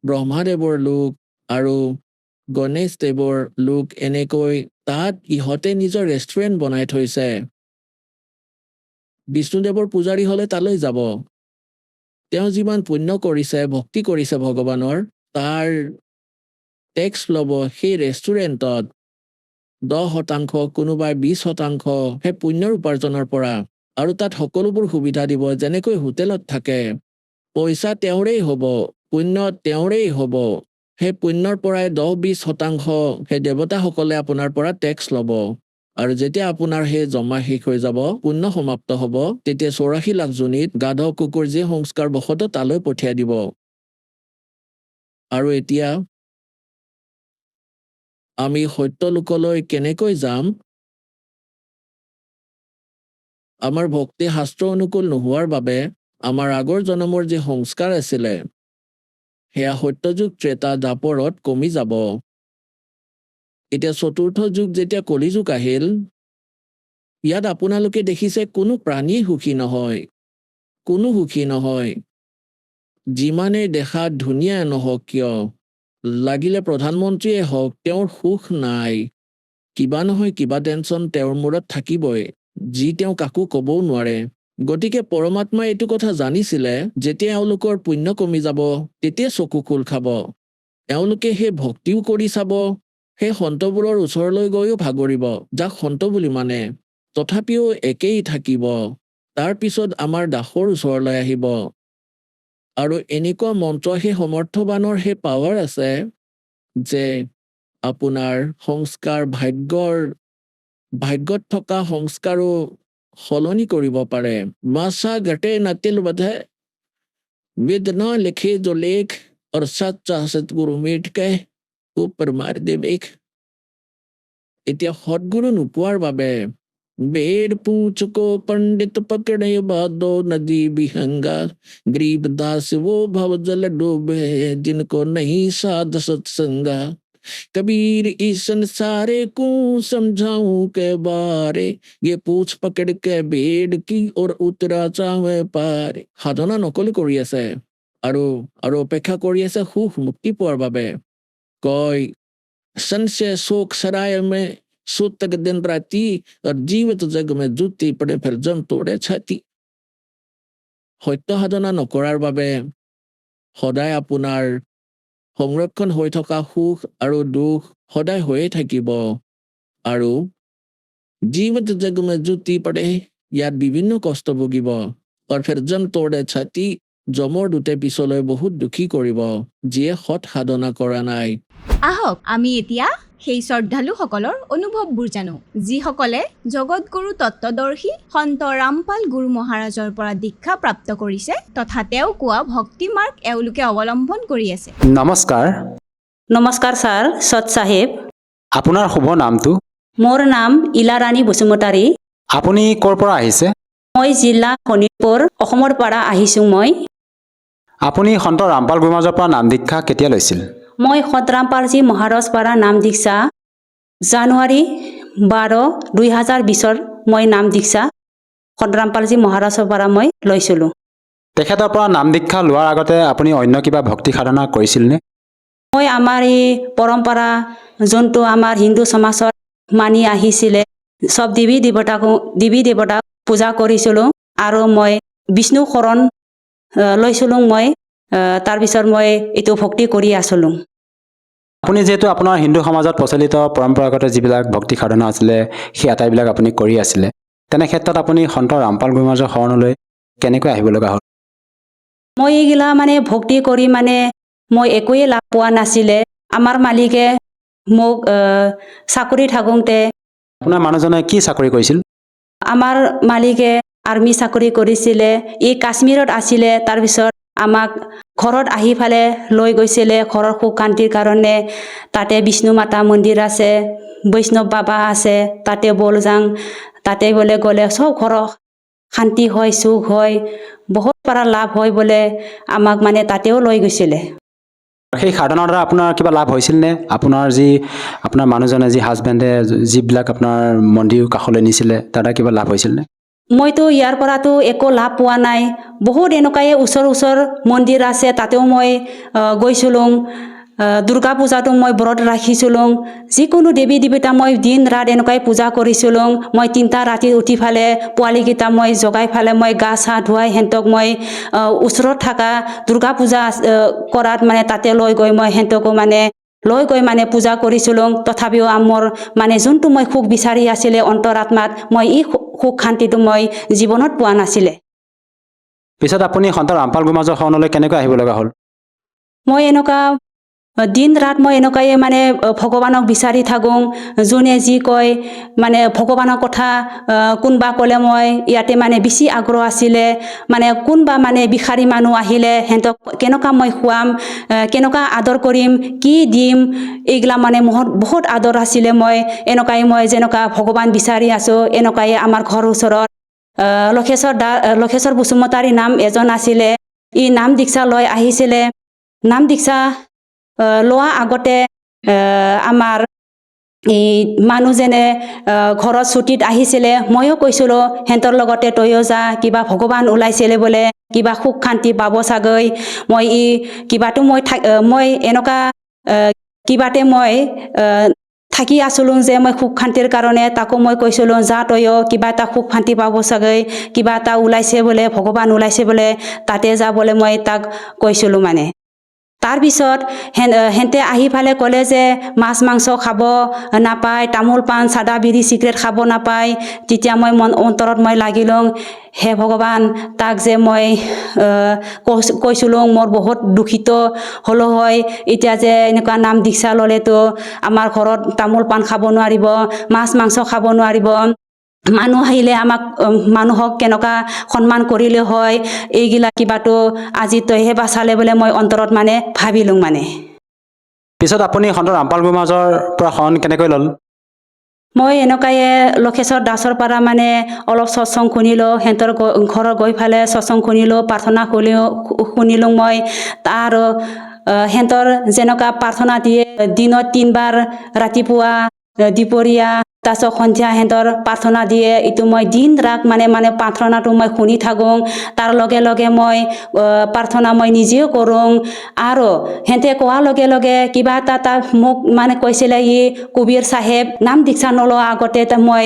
E: ব্ৰহ্মাদেৱৰ লোক আৰু গণেশ দেৱৰ লোক এনেকৈ তাত ইহঁতে নিজৰ ৰেষ্টুৰেণ্ট বনাই থৈছে বিষ্ণুদেৱৰ পূজাৰী হলে তালৈ যাব তেওঁ যিমান পুণ্য কৰিছে ভক্তি কৰিছে ভগৱানৰ তাৰ টেক্স ল'ব সেই ৰেষ্টুৰেণ্টত 10% কোনোবাই 20% সেই পুণ্যৰ উপাৰ্জনৰ পৰা আৰু তাত সকলোবোৰ সুবিধা দিব যেনেকৈ হোটেলত থাকে পইচা তেওঁৰেই হ'ব পুণ্য তেওঁৰেই হ'ব সেই পুণ্যৰ পৰাই 10-20% সেই দেৱতাসকলে আপোনাৰ পৰা টেক্স ল'ব আৰু যেতিয়া আপোনাৰ সেই জমা শেষ হৈ যাব পুণ্য সমাপ্ত হ'ব তেতিয়া 84 লাখ জনীত গাধ কুকুৰ যি সংস্কাৰ বশত তালৈ পঠিয়াই দিব আৰু এতিয়া আমি সত্যলোকলৈ কেনেকৈ যাম আমাৰ ভক্তি শাস্ত্ৰ অনুকূল নোহোৱাৰ বাবে আমাৰ আগৰ জন্মৰ যি সংস্কাৰ আছিলে সেয়া সত্যযুগ ত্ৰেতা দ্বাপৰত কমি যাব এতিয়া চতুৰ্থ যুগ যেতিয়া কলিযুগ আহিল ইয়াত আপোনালোকে দেখিছে কোনো প্ৰাণী সুখী নহয় যিমানেই দেখাত ধুনীয়া নহওক কিয় লাগিলে প্ৰধানমন্ত্ৰীয়ে হওক, তেওঁৰ সুখ নাই। কিবা নহয় কিবা টেনচন তেওঁৰ মূৰত থাকিবই, যি তেওঁ কাকো ক'বও নোৱাৰে। গতিকে পৰমাত্মাই এইটো কথা জানিছিলে, যেতিয়া এওঁলোকৰ পুণ্য কমি যাব তেতিয়া চকু খোল খাব। এওঁলোকে সেই ভক্তিও কৰি চাব, সেই সন্তবোৰৰ ওচৰলৈ গৈও ভাগৰিব, যাক সন্ত বুলি মানে, তথাপিও একেই থাকিব। তাৰ পিছত আমাৰ দাসৰ ওচৰলৈ আহিব। আৰু এনেকুৱা মন্ত্ৰ, সেই সমৰ্থবানৰ সেই পাৱাৰ আছে যে আপোনাৰ সংস্কাৰ, ভাগ্যত থকা সংস্কাৰো সলনি কৰিব পাৰে। মাছা ঘটে নাতিল বধে वेदना लिखे जो लेख और सच्चा सतगुरु मिट के ऊपर मार दे बेख। এতিয়া সৎগুৰু নোপোৱাৰ বাবে বেদ पूछ को पंडित पकड़े बादो नदी बिहंगा गरीब दास वो भव जल डूबे जिनको नहीं साध सत्संगा। कबीर इस संसारे को समझाऊं के बारे ये पूछ पकड़ के बेड की और उतरा चाहे पारे। সাধনা নকলি কৰি আছে আৰু অপেক্ষা কৰি আছে সুখ মুক্তি পোৱাৰ বাবে। কয় संशय शोक सराय में सूतक दिन राती और जीवित जग में जूती पड़े फिर जम तोड़े छाती। সত্য সাধনা নকৰাৰ বাবে সদায় আপোনাৰ সংৰক্ষণ হৈ থকা সুখ আৰু দুখ সদায় হৈয়ে থাকিব। আৰু জীৱত জগ মে জুতি পৰে, ইয়াত বিভিন্ন কষ্ট ভুগিব। আৰু ফিৰ জম তোড়ে ছাতি, জমৰ দুটে পিছলৈ বহুত দুখী কৰিব, যিয়ে সৎ সাধনা কৰা নাই।
F: আহক আমি এতিয়া সেই শ্ৰদ্ধালুসকলৰ অনুভৱবোৰ জানো, যিসকলে জগতগুৰু তত্ত্বদৰ্শী সন্ত ৰামপাল গুৰু মহাৰাজৰ পৰা দীক্ষা প্ৰাপ্ত কৰিছে তথা তেওঁ কোৱা ভক্তি মাৰ্গ এওঁলোকে অৱলম্বন কৰি আছে।
G: নমস্কাৰ।
H: নমস্কাৰ ছাৰ, সৎ চাহেব।
G: আপোনাৰ শুভ নামটো?
H: মোৰ নাম ইলাৰাণী বসুমতাৰী।
G: আপুনি ক'ৰ পৰা আহিছে?
H: মই জিলা শোণিতপুৰ, অসমৰ পৰা আহিছোঁ।
G: আপুনি সন্ত ৰামপাল গুৰুমহাৰাজৰ পৰা নাম দীক্ষা কেতিয়া লৈছিল?
H: মই সন্ত ৰামপালজী মহাৰাজ পৰা নাম দীক্ষা জানুৱাৰী 12, 2020 মই নাম দীক্ষা সন্ত ৰামপালজী মহাৰাজৰ পৰা মই লৈছিলোঁ।
G: তেখেতৰ পৰা নাম দীক্ষা লোৱাৰ আগতে আপুনি অন্য কিবা ভক্তি সাধনা কৰিছিলনে?
H: মই আমাৰ এই পৰম্পৰা যোনটো আমাৰ হিন্দু সমাজত মানি আহিছিলে, চব দেৱী দেৱতাক পূজা কৰিছিলোঁ আৰু মই বিষ্ণু শৰণ লৈছিলোঁ। তাৰপিছত মই এইটো ভক্তি কৰি আছিলোঁ।
G: আপুনি যিহেতু আপোনাৰ হিন্দু সমাজত প্ৰচলিত পৰম্পৰাগত যিবিলাক ভক্তি সাধনা আছিলে সেই আটাইবিলাক আপুনি কৰি আছিলে, তেনে ক্ষেত্ৰত আপুনি সন্ত ৰামপাল গুৰুমহাৰাজৰ শৰণলৈ কেনেকৈ আহিব লগা হ'ল?
H: মই এইগিলা ভক্তি কৰি মই একোৱে লাভ পোৱা নাছিলে। আমাৰ মালিকে মোক চাকৰি থাকোঁতে,
G: আপোনাৰ মানুহজনে কি চাকৰি কৰিছিল?
H: আমাৰ মালিকে আৰ্মি চাকৰি কৰিছিলে, এই কাশ্মীৰত আছিলে। তাৰপিছত আমাক ঘৰত আহি ফালে লৈ গৈছিলে ঘৰৰ সুখ শান্তিৰ কাৰণে। তাতে বিষ্ণু মাতা মন্দিৰ আছে, বৈষ্ণৱ বাবা আছে, তাতে বল যাং, তাতে বোলে গ'লে চব ঘৰৰ শান্তি হয়, সুখ হয়, বহুত পৰা লাভ হয় বোলে। আমাক তাতেও লৈ গৈছিলে।
G: সেই সাধনাৰ দ্বাৰা আপোনাৰ কিবা লাভ হৈছিল নে? আপোনাৰ মানুহজনে যি হাজবেণ্ডে যিবিলাক আপোনাৰ মন্দিৰ কাষলৈ নিছিলে তাৰ কিবা লাভ হৈছিল নে?
H: মইতো ইয়াৰ পৰাতো একো লাভ পোৱা নাই। বহুত এনেকুৱাই ওচৰ মন্দিৰ আছে, তাতেও মই গৈছিলোঁ। দুৰ্গা পূজাটো মই ব্ৰত ৰাখিছিলোঁ। যিকোনো দেৱী দেৱতা মই দিন ৰাত এনেকুৱাই পূজা কৰিছিলোঁ। মই 3টা ৰাতি উঠি ফালে পোৱালীকেইটা মই জগাই ফালে মই গা চা ধুৱাই সিহঁতক মই ওচৰত থকা দুৰ্গা পূজা কৰাত তাতে লৈ গৈ মই সিহঁতকো লৈ গৈ পূজা কৰিছিলোঁ। তথাপিও মোৰ যোনটো মই সুখ বিচাৰি আছিলে অন্তৰাত্মাত, মই এই সুখ শান্তিটো মই জীৱনত পোৱা নাছিলে।
G: পিছত আপুনি সন্ত ৰামপাল গুৰুমহাৰাজৰ শৰণলৈ কেনেকৈ আহিব লগা হ'ল?
H: মই এনেকুৱা দিন ৰাত মই এনেকুৱাই ভগৱানক বিচাৰি থাকোঁ। যোনে যি কয় ভগৱানৰ কথা কোনোবা ক'লে মই ইয়াতে বেছি আগ্ৰহ আছিলে। কোনোবা ভিখাৰী মানুহ আহিলে সিহঁতক কেনেকুৱা মই খুৱাম, কেনেকুৱা আদৰ কৰিম, কি দিম, এইগিলা বহুত আদৰ আছিলে। মই যেনেকুৱা ভগৱান বিচাৰি আছোঁ, এনেকুৱাই আমাৰ ঘৰৰ ওচৰত লক্ষেশ্বৰ বসুমতাৰী নাম এজন আছিলে। ই নাম দীক্ষা লৈ আহিছিলে। নাম দীক্ষা লোৱা আগতে আমাৰ এই মানুহজনে ঘৰত ছুটিত আহিছিলে। ময়ো কৈছিলোঁ সিহঁতৰ লগতে তয়ো যা, কিবা ভগৱান ওলাইছিলে বোলে, কিবা সুখ শান্তি পাব চাগৈ। মই কিবাটো মই এনেকুৱা কিবাতে মই থাকি আছিলোঁ যে মই সুখ শান্তিৰ কাৰণে তাকো মই কৈছিলোঁ যা তয়ো কিবা এটা সুখ শান্তি পাব চাগৈ কিবা এটা ওলাইছে বোলে ভগৱান ওলাইছে বোলে তাতে যা বোলে মই তাক কৈছিলোঁ মানে তাৰপিছত হেঁতে আহি ফালে ক'লে যে মাছ মাংস খাব নাপায় তামোল পাণ চাদা বিড়ি চিগাৰেট খাব নাপায় তেতিয়া মই অন্তৰত মই লাগিলোঁ হে ভগৱান তাক যে মই কৈছিলোঁ মোৰ বহুত দুখিত হ'লো হয় এতিয়া যে এনেকুৱা নাম দীক্ষা ল'লেতো আমাৰ ঘৰত তামোল পাণ খাব নোৱাৰিব মাছ মাংস খাব নোৱাৰিব মানুহ আহিলে আমাক মানুহক কেনেকুৱা সন্মান কৰিলে হয় এইগিলা কিবাটো আজি তইহে বাচালে বোলে মই অন্তৰত মানে ভাবিলোঁ মানে
G: পিছত আপুনি সন্ত ৰামপাল গুৰুমহাৰাজৰ পৰা শৰণ কেনেকৈ ল'ল
H: মই এনেকুৱায়ে লক্ষেশ্বৰ দাসৰ পৰা মানে অলপ সৎসং শুনিলোঁ সিহঁতৰ ঘৰত গৈ ফালে সৎসং শুনিলোঁ প্ৰাৰ্থনা শুনিলোঁ মই আৰু সিহঁতৰ যেনেকুৱা প্ৰাৰ্থনা দিয়ে দিনত 3 বাৰ ৰাতিপুৱা দুপৰীয়া তাৰপিছত সন্ধিয়া সিহঁতৰ প্ৰাৰ্থনা দিয়ে এইটো মই দিন ৰাত মানে প্ৰাৰ্থনাটো মই শুনি থাকোঁ তাৰ লগে লগে মই প্ৰাৰ্থনা মই নিজেও কৰোঁ আৰু সিহঁতে কোৱাৰ লগে লগে কিবা এটা মোক মানে কৈছিলে কবিৰ চাহেব নাম দীক্ষা নলোৱা আগতে মই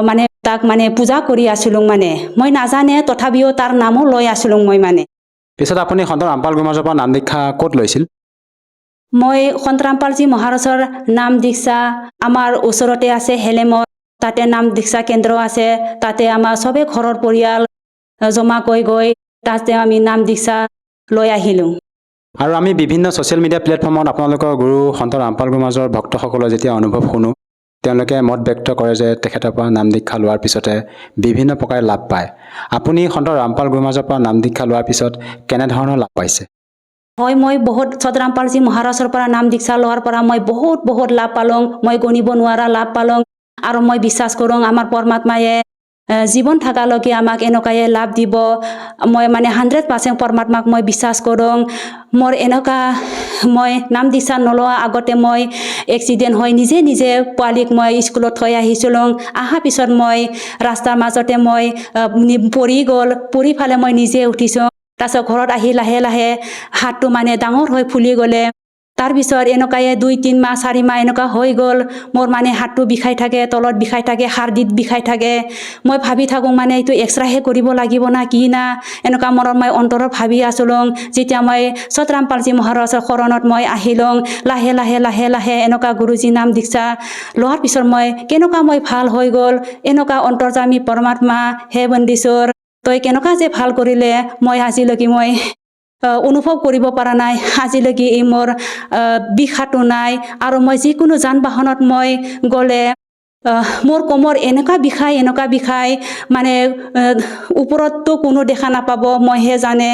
H: মানে তাক মানে পূজা কৰি আছিলোঁ মানে মই নাজানে তথাপিও তাৰ নামো লৈ আছিলোঁ মই মানে
G: পিছত আপুনি সন্ত ৰামপাল গুৰুমহাৰাজৰ পৰা নাম দীক্ষা ক'ত লৈছিল
H: মই সন্ত ৰামপালজী মহাৰাজৰ নাম দীক্ষা আমাৰ ওচৰতে আছে হেলেমত তাতে নাম দীক্ষা কেন্দ্ৰ আছে তাতে আমাৰ চবে ঘৰৰ পৰিয়াল জমা গৈ তাতে আমি নাম দীক্ষা লৈ আহিলোঁ
G: আৰু আমি বিভিন্ন ছ'চিয়েল মিডিয়া প্লেটফৰ্মত আপোনালোকৰ গুৰু সন্ত ৰামপাল গুৰুমহাৰাজৰ ভক্তসকলৰ যেতিয়া অনুভৱ শুনো তেওঁলোকে মত ব্যক্ত কৰে যে তেখেতৰ পৰা নাম দীক্ষা লোৱাৰ পিছতে বিভিন্ন প্ৰকাৰে লাভ পায় আপুনি সন্ত ৰামপাল গুৰুমহাৰাজৰ পৰা নাম দীক্ষা লোৱাৰ পিছত কেনেধৰণৰ লাভ পাইছে
H: হয় মই বহুত সন্ত ৰামপালজী মহাৰাজৰ পৰা নাম দীক্ষা লোৱাৰ পৰা মই বহুত লাভ পালোঁ মই গণিব নোৱাৰা লাভ পালোঁ আৰু মই বিশ্বাস কৰোঁ আমাৰ পৰমাত্মায়ে জীৱন থকালৈকে আমাক এনেকুৱাই লাভ দিব মই মানে 100% পৰমাত্মাক মই বিশ্বাস কৰোঁ মোৰ এনেকুৱা মই নাম দীক্ষা নলোৱা আগতে মই এক্সিডেণ্ট হৈ নিজে পোৱালীক মই স্কুলত থৈ আহিছিলোঁ অহাৰ পিছত মই ৰাস্তাৰ মাজতে মই পৰি ফালে মই নিজে উঠিছোঁ তাৰপিছত ঘৰত আহি লাহে লাহে হাতটো মানে ডাঙৰ হৈ ফুলি গ'লে তাৰপিছত এনেকুৱাই 2-3 মাহ 4 মাহ এনেকুৱা হৈ গ'ল মোৰ মানে হাতটো বিষাই থাকে তলত বিষাই থাকে হাড়দিত বিষাই থাকে মই ভাবি থাকোঁ মানে এইটো এক্সৰেহে কৰিব লাগিব না কি না এনেকুৱা মনত মই অন্তৰত ভাবি আছিলোঁ যেতিয়া মই সন্ত ৰামপালজী মহাৰাজৰ শৰণত মই আহিলোঁ লাহে লাহে এনেকুৱা গুৰুজী নাম দীক্ষা লোৱাৰ পিছত মই কেনেকুৱা মই ভাল হৈ গ'ল এনেকুৱা অন্তৰ্যামী পৰমাত্মা হে বন্দীশ্বৰ তই কেনেকুৱা যে ভাল কৰিলে মই আজিলৈকে মই অনুভৱ কৰিব পৰা নাই আজিলৈকে এই মোৰ বিষাটো নাই আৰু মই যিকোনো যান বাহনত মই গ'লে মোৰ কোমৰ এনেকুৱা বিষাই মানে ওপৰততো কোনো দেখা নাপাব মইহে জানে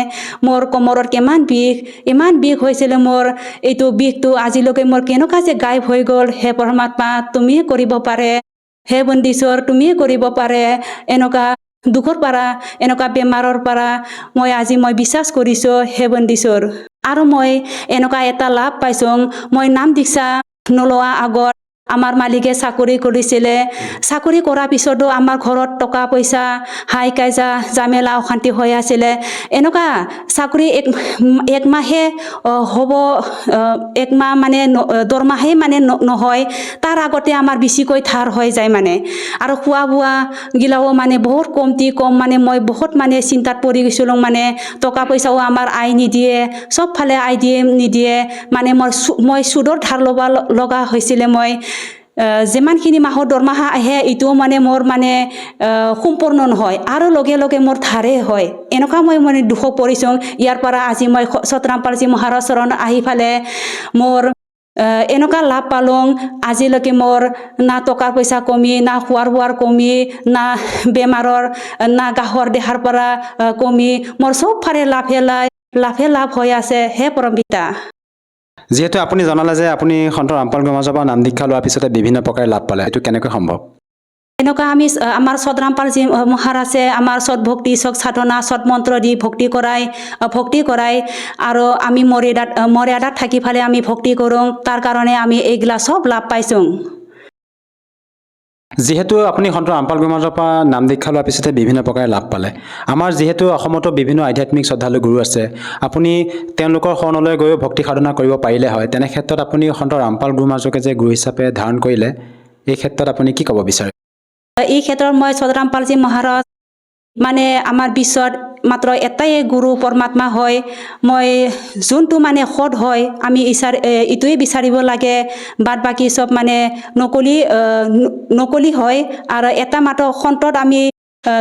H: মোৰ কোমৰত ইমান বিষ হৈছিলে মোৰ এইটো বিষটো আজিলৈকে মোৰ কেনেকুৱা যে গায়ব হৈ গ'ল হে পৰমাত্মা তুমিয়ে কৰিব পাৰে হে বন্দীশ্বৰ তুমিয়ে কৰিব পাৰে এনেকুৱা দুখৰ পৰা এনেকুৱা বেমাৰৰ পৰা আজি মই বিশ্বাস কৰিছোঁ হে বন্দীশ্বৰ আৰু মই এনেকুৱা এটা লাভ পাইছোঁ মই নাম দীক্ষা নলোৱা আগত আমাৰ মালিকে চাকৰি কৰিছিলে চাকৰি কৰাৰ পিছতো আমাৰ ঘৰত টকা পইচা হাই কাইজা জামেলা অশান্তি হৈ আছিলে এনেকুৱা চাকৰি এক মাহে হ'ব এক মাহ মানে দৰমাহে মানে নহয় তাৰ আগতে আমাৰ বেছিকৈ ধাৰ হৈ যায় মানে আৰু খোৱা বোৱা গিলাও মানে বহুত কম মানে মই বহুত মানে চিন্তাত পৰি গৈছিলোঁ মানে টকা পইচাও আমাৰ আয় নিদিয়ে চব ফালে আয় নিদিয়ে মানে মই সুদৰ ধাৰ ল'ব লগা হৈছিলে মই যিমানখিনি মাহৰ দৰমহা আহে এইটোও মানে মোৰ মানে সম্পূৰ্ণ নহয় আৰু লগে লগে মোৰ ধাৰে হয় এনেকুৱা মই মানে দুখত পৰিছোঁ ইয়াৰ পৰা আজি মই সন্ত ৰামপালজী মহাৰাজ চৰণ আহি ফালে মোৰ এনেকুৱা লাভ পালোঁ আজিলৈকে মোৰ না টকা পইচা কমি না খোৱাৰ বোৱাৰ কমি না বেমাৰৰ না গাহৰ দেহাৰ পৰা কমি মোৰ চব ফালে লাভে লাভ হৈ আছে হে পৰম পিতা
G: যিহেতু আপুনি জনালে যে আপুনি সন্ত ৰামপাল গুৰুমহাৰাজৰ পৰা নাম দীক্ষা লোৱাৰ পিছতে বিভিন্ন প্ৰকাৰে লাভ পালে এইটো কেনেকৈ সম্ভৱ
H: এনেকুৱা আমাৰ সন্ত ৰামপালজী মহাৰাজে আমাৰ সৎ ভক্তি সৎ সাধনা সৎ মন্ত্ৰ দি ভক্তি কৰাই আৰু আমি মৰ্যাদাত থাকি ফালে আমি ভক্তি কৰোঁ তাৰ কাৰণে আমি এইগিলা চব লাভ পাইছোঁ
G: যিহেতু আপুনি সন্ত ৰামপাল গুৰু মহাৰাজৰ পৰা নাম দীক্ষা লোৱাৰ পিছতে বিভিন্ন প্ৰকাৰে লাভ পালে, আমাৰ যিহেতু অসমতো বিভিন্ন আধ্যাত্মিক শ্ৰদ্ধালু গুৰু আছে, আপুনি তেওঁলোকৰ শৰণলৈ গৈও ভক্তি সাধনা কৰিব পাৰিলে হয়, তেনে ক্ষেত্ৰত আপুনি সন্ত ৰামপাল গুৰু মহাৰাজকে যে গুৰু হিচাপে ধাৰণ কৰিলে, এই ক্ষেত্ৰত আপুনি কি ক'ব বিচাৰে?
H: এই ক্ষেত্ৰত মই সদৰামপালজী মহাৰাজ মানে আমাৰ বিশ্বত মাত্ৰ এটাই গুৰু পৰমাত্মা হয়। মই যোনটো মানে সৎ হয় আমি ইটোৱে বিচাৰিব লাগে, বাদ বাকী চব মানে নকলি হয়। আৰু এটা মাত্ৰ সন্তত আমি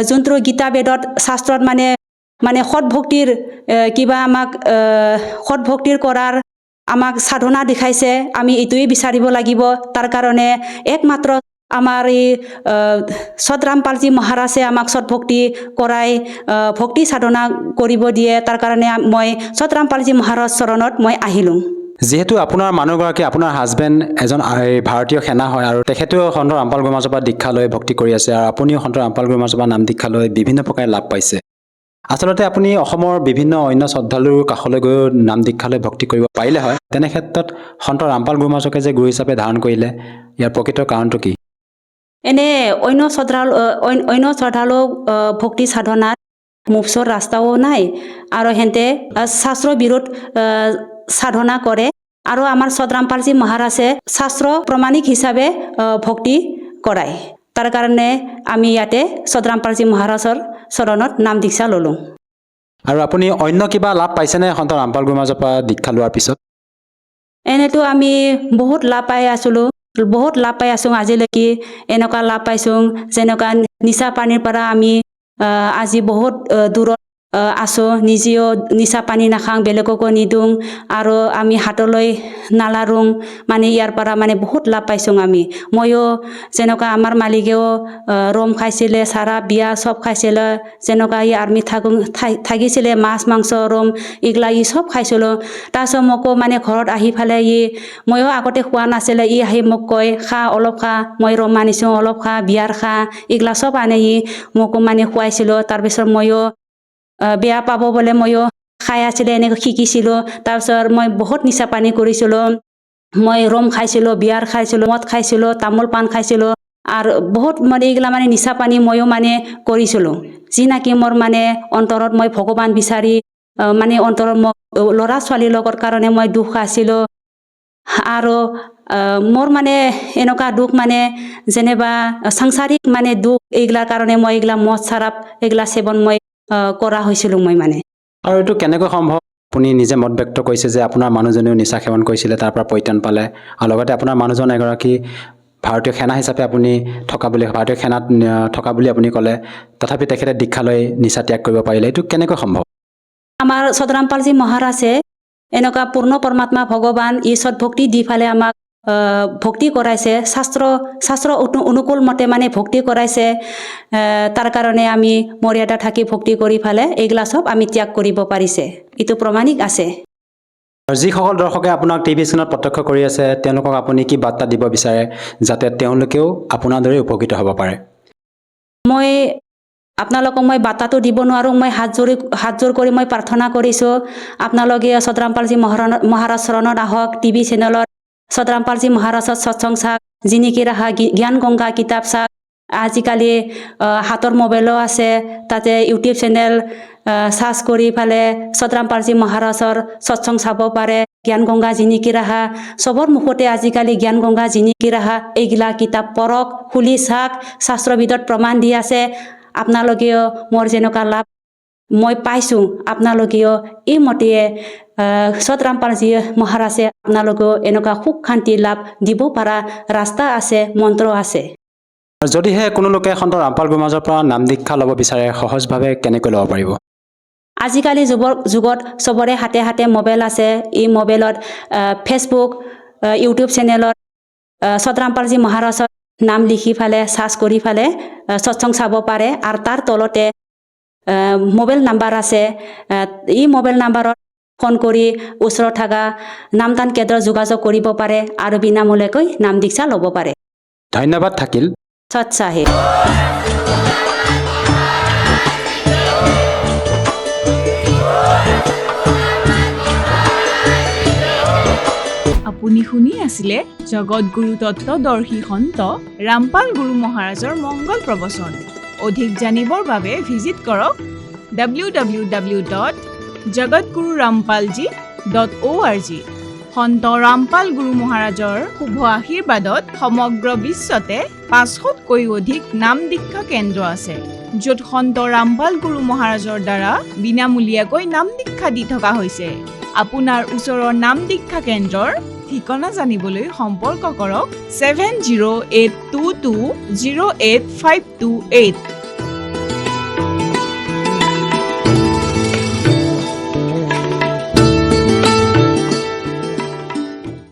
H: যোনটো গীতা বেদত শাস্ত্ৰত মানে সৎ ভক্তিৰ কিবা আমাক সৎ ভক্তিৰ কৰাৰ আমাক সাধনা দেখাইছে, আমি এইটোৱে বিচাৰিব লাগিব। তাৰ কাৰণে একমাত্ৰ আমাৰ এই সদৰামপালজী মহাৰাজে আমাক সৎ ভক্তি কৰাই ভক্তি সাধনা কৰিব দিয়ে। তাৰ কাৰণে মই সদৰামপালজী মহাৰাজ চৰণত মই আহিলোঁ।
G: যিহেতু আপোনাৰ মানুহগৰাকী, আপোনাৰ হাজবেণ্ড এজন ভাৰতীয় সেনা হয় আৰু তেখেতেও সন্ত ৰামপাল গুৰু মহাৰাজৰ পৰা দীক্ষা লৈ ভক্তি কৰি আছে, আৰু আপুনিও সন্ত ৰামপাল গুৰু মহাৰাজৰ পৰা নাম দীক্ষা লৈ বিভিন্ন প্ৰকাৰে লাভ পাইছে। আচলতে আপুনি অসমৰ বিভিন্ন অন্য শ্ৰদ্ধালুৰ কাষলৈ গৈও নাম দীক্ষা লৈ ভক্তি কৰিব পাৰিলে হয়, তেনে ক্ষেত্ৰত সন্ত ৰামপাল গুৰু মহাৰাজকে যে গুৰু হিচাপে ধাৰণ কৰিলে, ইয়াৰ প্ৰকৃত কাৰণটো কি?
H: এনে অন্য শ্ৰদ্ধালু ভক্তি সাধনাত মুফচৰ ৰাস্তাও নাই, আৰু সিহঁতে শাস্ত্ৰ বিৰোধ সাধনা কৰে। আৰু আমাৰ সদৰামপালজী মহাৰাজে শাস্ত্ৰ প্ৰমাণিক হিচাপে ভক্তি কৰায়। তাৰ কাৰণে আমি ইয়াতে সদৰামপালজী মহাৰাজৰ চৰণত নাম দীক্ষা ল'লোঁ।
G: আৰু আপুনি অন্য কিবা লাভ পাইছেনে সন্ত ৰামপাল গুৰু মহাৰাজৰ পৰা দীক্ষা লোৱাৰ পিছত?
H: এনেতো আমি বহুত লাভ পাই আছোঁ আজিলৈকে। এনেকুৱা লাভ পাইছোঁ যেনেকুৱা নিচা পানীৰ পৰা আমি আজি বহুত দূৰত আছোঁ। নিজেও নিচা পানী নাখাওঁ, বেলেগকো নিদিওঁ, আৰু আমি হাতলৈ নালাৰোঁ। মানে ইয়াৰ পৰা মানে বহুত লাভ পাইছোঁ আমি। ময়ো যেনেকুৱা আমাৰ মালিকেও ৰম খাইছিলে, চাৰা বিয়া চব খাইছিলে, যেনেকুৱা ই আৰ্মিত থাকিছিলে, মাছ মাংস ৰম এইগিলা চব খাইছিলোঁ। তাৰপিছত মোকো মানে ঘৰত আহি ফালে ময়ো আগতে খোৱা নাছিলে, আহি মোক কয় খা অলপ খা, মই ৰম আনিছোঁ অলপ খা, বিয়াৰ খা, এইগিলা চব আনে মোকো মানে খুৱাইছিলোঁ। তাৰপিছত ময়ো বেয়া পাব বোলে ময়ো খাই আছিলে, এনেকৈ শিকিছিলোঁ। তাৰপিছত মই বহুত নিচা পানী কৰিছিলোঁ। মই ৰম খাইছিলোঁ, বিয়াৰ খাইছিলোঁ, মদ খাইছিলোঁ, তামোল পাণ খাইছিলোঁ, আৰু বহুত মানে এইগিলা মানে নিচা পানী ময়ো মানে কৰিছিলোঁ। যি নাকি মোৰ মানে অন্তৰত মই ভগৱান বিচাৰি মানে অন্তৰত মোক ল'ৰা ছোৱালীৰ লগত কাৰণে মই দুখ আছিলোঁ। আৰু মোৰ মানে এনেকুৱা দুখ মানে যেনিবা সাংসাৰিক মানে দুখ, এইগিলাৰ কাৰণে মই এইগিলা মদ চাৰাপ এইগিলা সেৱন মই কৰা হৈছিলোঁ মই মানে।
G: আৰু এইটো কেনেকৈ সম্ভৱ? আপুনি নিজে মত ব্যক্ত কৰিছে যে আপোনাৰ মানুহজনেও নিচা সেৱন কৰিছিলে, তাৰ পৰা পৰিত্ৰাণ পালে, আৰু লগতে আপোনাৰ মানুহজন এগৰাকী ভাৰতীয় সেনা হিচাপে আপুনি ভাৰতীয় সেনাত থকা বুলি আপুনি ক'লে, তথাপি তেখেতে দীক্ষা লৈ নিচা ত্যাগ কৰিব পাৰিলে, এইটো কেনেকৈ সম্ভৱ?
H: আমাৰ সদৰামপালজী মহাৰাজে এনেকুৱা পূৰ্ণ পৰমাত্মা ভগৱান ঈশ্বৰ ভক্তি দি ফালে আমাক ভক্তি কৰাইছে, শাস্ত্ৰ অনুকূল মতে মানে ভক্তি কৰাইছে। তাৰ কাৰণে আমি মৰ্যাদা থাকি ভক্তি কৰি ফালে এইগিলা চব আমি ত্যাগ কৰিব পাৰিছে, এইটো প্ৰমাণিক আছে।
G: আৰু যিসকল দৰ্শকে আপোনাক টিভি স্ক্ৰীণত প্ৰত্যক্ষ কৰি আছে, তেওঁলোকক আপুনি কি বাৰ্তা দিব বিচাৰে যাতে তেওঁলোকেও আপোনাৰ দৰে উপকৃত হ'ব পাৰে?
H: মই আপোনালোকক মই বাৰ্তাটো দিব নোৱাৰোঁ, মই হাত জোৰ কৰি মই প্ৰাৰ্থনা কৰিছোঁ, আপোনালোকে সদৰামপালজী মহাৰাজ চৰণত আহক, টিভি চেনেলত সদৰামপালজী মহাৰাজৰ সৎসং চাওক, জিনিকি ৰাখা জ্ঞান গংগা কিতাপ চাওক। আজিকালি হাতৰ মোবাইলো আছে, তাতে ইউটিউব চেনেল চাৰ্চ কৰি ফালে সদৰামপালজী মহাৰাজৰ সৎসং চাব পাৰে। জ্ঞান গংগা জিনিকি ৰাখা চবৰ মুখতে আজিকালি জ্ঞান গংগা জিনিকি ৰাখা এইগিলা কিতাপ পঢ়ক, খুলি চাওক, শাস্ত্ৰবিদত প্ৰমাণ দি আছে। আপোনালোকেও মোৰ যেনেকুৱা লাভ মই পাইছোঁ, আপোনালোকেও এইমতে সদৰামপালজী মহাৰাজে আপোনালোকেও এনেকুৱা সুখ শান্তি লাভ দিব পৰা ৰাস্তা আছে, মন্ত্ৰ আছে।
G: যদিহে কোনো লোকে সন্ত ৰামপাল গুৰু মহাৰাজৰ পৰা নাম দীক্ষা ল'ব বিচাৰে, সহজভাৱে কেনেকৈ ল'ব পাৰিব?
H: আজিকালি যুগত চবৰে হাতে হাতে মোবাইল আছে। এই মোবাইলত ফেচবুক, ইউটিউব চেনেলত সদৰামপালজী মহাৰাজৰ নাম লিখি ফালে চাৰ্চ কৰি ফালে সৎসং চাব পাৰে। আৰু তাৰ তলতে মোবাইল নাম্বাৰ আছে, এই মোবাইল নাম্বাৰত ফোন কৰি ওচৰত থকা নামদান কেন্দ্ৰত যোগাযোগ কৰিব পাৰে আৰু বিনামূলীয়াকৈ নাম দীক্ষা ল'ব পাৰে।
G: ধন্যবাদ থাকিল।
H: সৎ চাহেব।
I: আপুনি শুনি আছিলে জগতগুৰু তত্ত্বদৰ্শী সন্ত ৰামপাল গুৰু মহাৰাজৰ মংগল প্ৰবচন। অধিক জানিবৰ বাবে ভিজিট কৰক www.jagatgururampalji.org। সন্ত ৰামপাল গুৰু মহাৰাজৰ শুভ আশীৰ্বাদত সমগ্ৰ বিশ্বতে 500তকৈও অধিক নাম দীক্ষা কেন্দ্ৰ আছে, য'ত সন্ত ৰামপাল গুৰু মহাৰাজৰ দ্বাৰা বিনামূলীয়াকৈ নাম দীক্ষা দি থকা হৈছে। আপোনাৰ ওচৰৰ নাম দীক্ষা কেন্দ্ৰৰ ঠিকনা জানিবলৈ সম্পৰ্ক কৰক 7082208528।